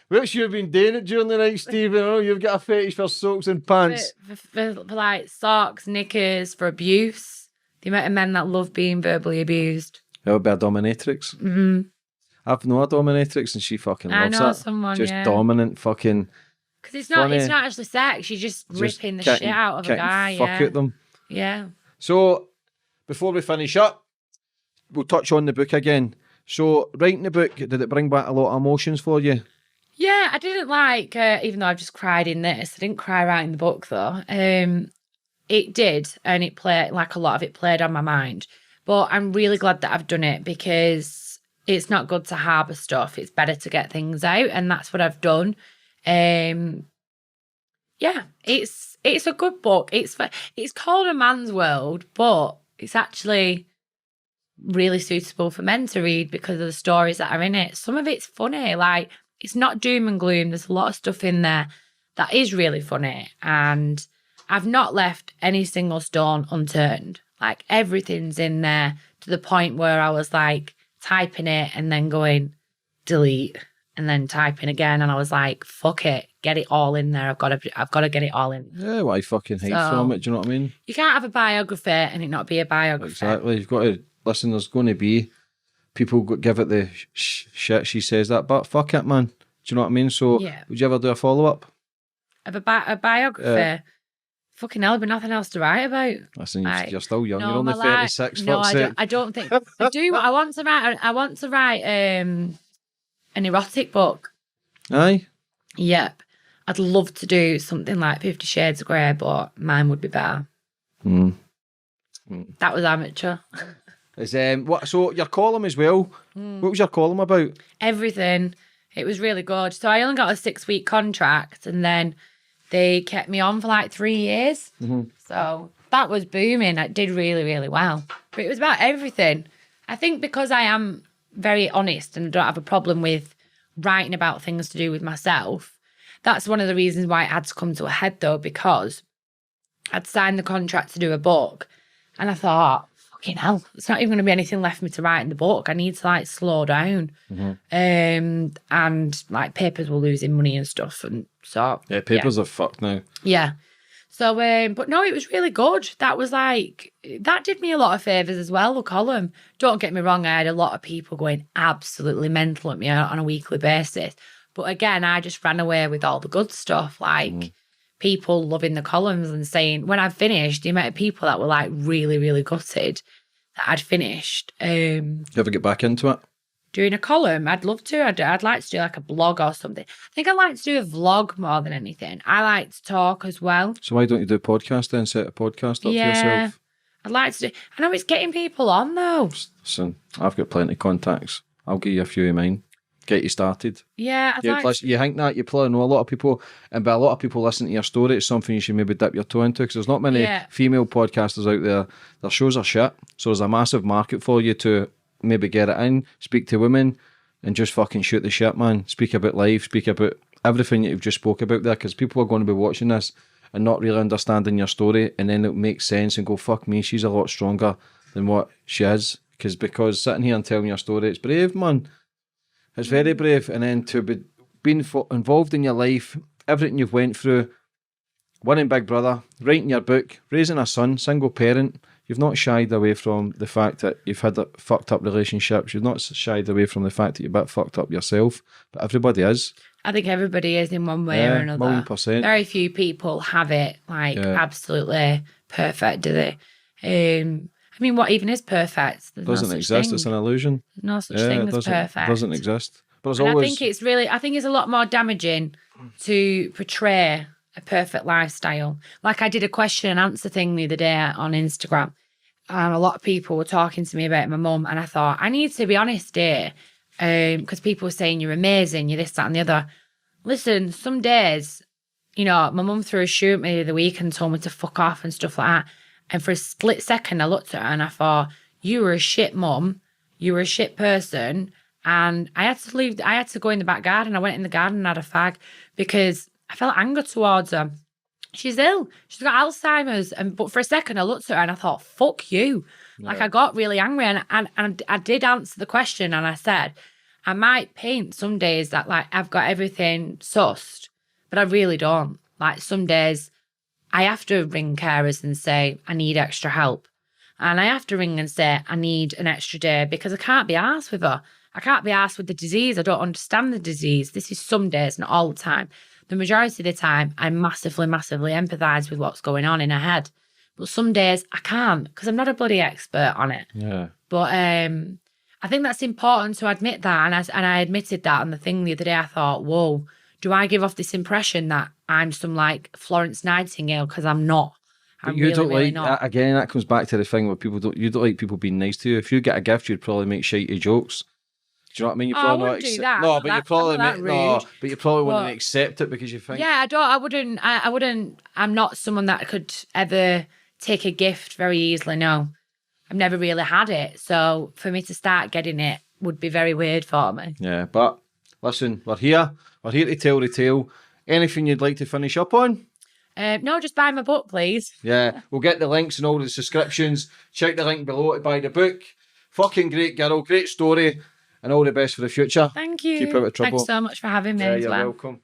Which you've been doing it during the night, Stephen. Oh, you've got a fetish for socks and pants. For like socks, knickers, for abuse. The amount of men that love being verbally abused. That would be a dominatrix. Mm-hmm. I've known a dominatrix and she fucking loves I know it. someone, just dominant fucking. Because it's not actually sex. You're just ripping the shit out of a guy. Fuck at them. Yeah. So, before we finish up, we'll touch on the book again. So, writing the book, did it bring back a lot of emotions for you? Yeah, I didn't like, even though I've just cried in this, I didn't cry writing the book though. It did, and it played, like a lot of it played on my mind. But I'm really glad that I've done it because it's not good to harbour stuff. It's better to get things out, and that's what I've done. Yeah, it's a good book. It's called A Man's World, but it's actually really suitable for men to read because of the stories that are in it. Some of it's funny, like it's not doom and gloom. There's a lot of stuff in there that is really funny, and I've not left any single stone unturned. Like everything's in there to the point where I was like typing it and then going delete and then typing again, and I was like, fuck it, get it all in there. I've got to get it all in. Yeah, why fucking hide from it? Do you know what I mean? You can't have a biography and it not be a biography. Exactly. You've got to listen. There's going to be people give it the shit she says that, but fuck it, man. Do you know what I mean? So, would you ever do a follow up of a biography? Fucking hell, but nothing else to write about. Listen, you're still young. You're only 36. No, I don't think I do. I want to write an erotic book. Aye. Yep. I'd love to do something like 50 Shades of Grey, but mine would be better. That was amateur. So your column as well. What was your column about? Everything. It was really good. So I only got a 6-week contract, and then they kept me on for like 3 years. So that was booming. I did really, really well. But it was about everything. I think because I am very honest and don't have a problem with writing about things to do with myself, that's one of the reasons why it had to come to a head though, because I'd signed the contract to do a book and I thought, fucking hell, there's not even going to be anything left for me to write in the book. I need to like slow down. And like papers were losing money and stuff. And so yeah, papers are fucked now. Yeah. So, but no, it was really good. That did me a lot of favours as well, the column. Don't get me wrong, I had a lot of people going absolutely mental at me on a weekly basis. But again, I just ran away with all the good stuff, like people loving the columns and saying, when I finished, the amount of people that were like really, really gutted that I'd finished. Do you ever get back into it? Doing a column, I'd love to. I'd like to do like a blog or something. I think I'd like to do a vlog more than anything. I like to talk as well. So why don't you do a podcast then? Set a podcast up for yourself? I'd like to do. I know it's getting people on though. Listen, I've got plenty of contacts. I'll give you a few of mine. get you started. Yeah, You think that, you probably know a lot of people, and by a lot of people listening to your story, it's something you should maybe dip your toe into, because there's not many female podcasters out there. Their shows are shit, so there's a massive market for you to maybe get it in, speak to women, and just fucking shoot the shit, man. Speak about life, speak about everything that you've just spoke about there, because people are going to be watching this and not really understanding your story, and then it makes sense and go, fuck me, she's a lot stronger than what she is. Because sitting here and telling your story, it's brave, man. It's very brave. And then to be being involved in your life, everything you've went through, winning Big Brother, writing your book, raising a son, single parent, you've not shied away from the fact that you've had fucked up relationships. You've not shied away from the fact that you're a bit fucked up yourself. But everybody is. I think everybody is in one way or another. 1,000,000%. Very few people have it absolutely perfect, do they? I mean, what even is perfect? There's doesn't exist. It's an illusion. There's no such thing as perfect. It doesn't exist. But I think it's a lot more damaging to portray a perfect lifestyle. Like, I did a question and answer thing the other day on Instagram, and a lot of people were talking to me about my mum, and I thought, I need to be honest here, because people were saying you're amazing, you're this, that, and the other. Listen, some days, you know, my mum threw a shoe at me the week and told me to fuck off and stuff like that. And for a split second, I looked at her and I thought, you were a shit mum, you were a shit person. And I had to leave, I had to go in the back garden. I went in the garden and had a fag because I felt anger towards her. She's ill. She's got Alzheimer's. But for a second, I looked at her and I thought, fuck you. Yeah. Like, I got really angry. And I did answer the question, and I said, I might paint some days that, like, I've got everything sussed, but I really don't. Like, some days I have to ring carers and say, I need extra help. And I have to ring and say, I need an extra day, because I can't be arsed with her. I can't be arsed with the disease. I don't understand the disease. This is some days, not all the time. The majority of the time, I massively, massively empathise with what's going on in her head. But some days I can't, because I'm not a bloody expert on it. Yeah. But I think that's important to admit that. And I admitted that on the thing the other day. I thought, whoa, do I give off this impression that I'm some, like, Florence Nightingale? Because I'm not. I'm you really, don't really like, not. Again, that comes back to the thing where you don't like people being nice to you. If you get a gift, you'd probably make shitey jokes. Do you know what I mean? You probably I wouldn't do that. No, but you probably but you probably wouldn't accept it because you think. Yeah, I wouldn't. I'm not someone that could ever take a gift very easily. No, I've never really had it. So for me to start getting it would be very weird for me. Yeah, but listen, we're here. We're here to tell the tale. Anything you'd like to finish up on? No, just buy my book, please. Yeah, we'll get the links and all the subscriptions. Check the link below to buy the book. Fucking great girl, great story, and all the best for the future. Thank you. Keep out of trouble. Thanks so much for having me as well. You're welcome.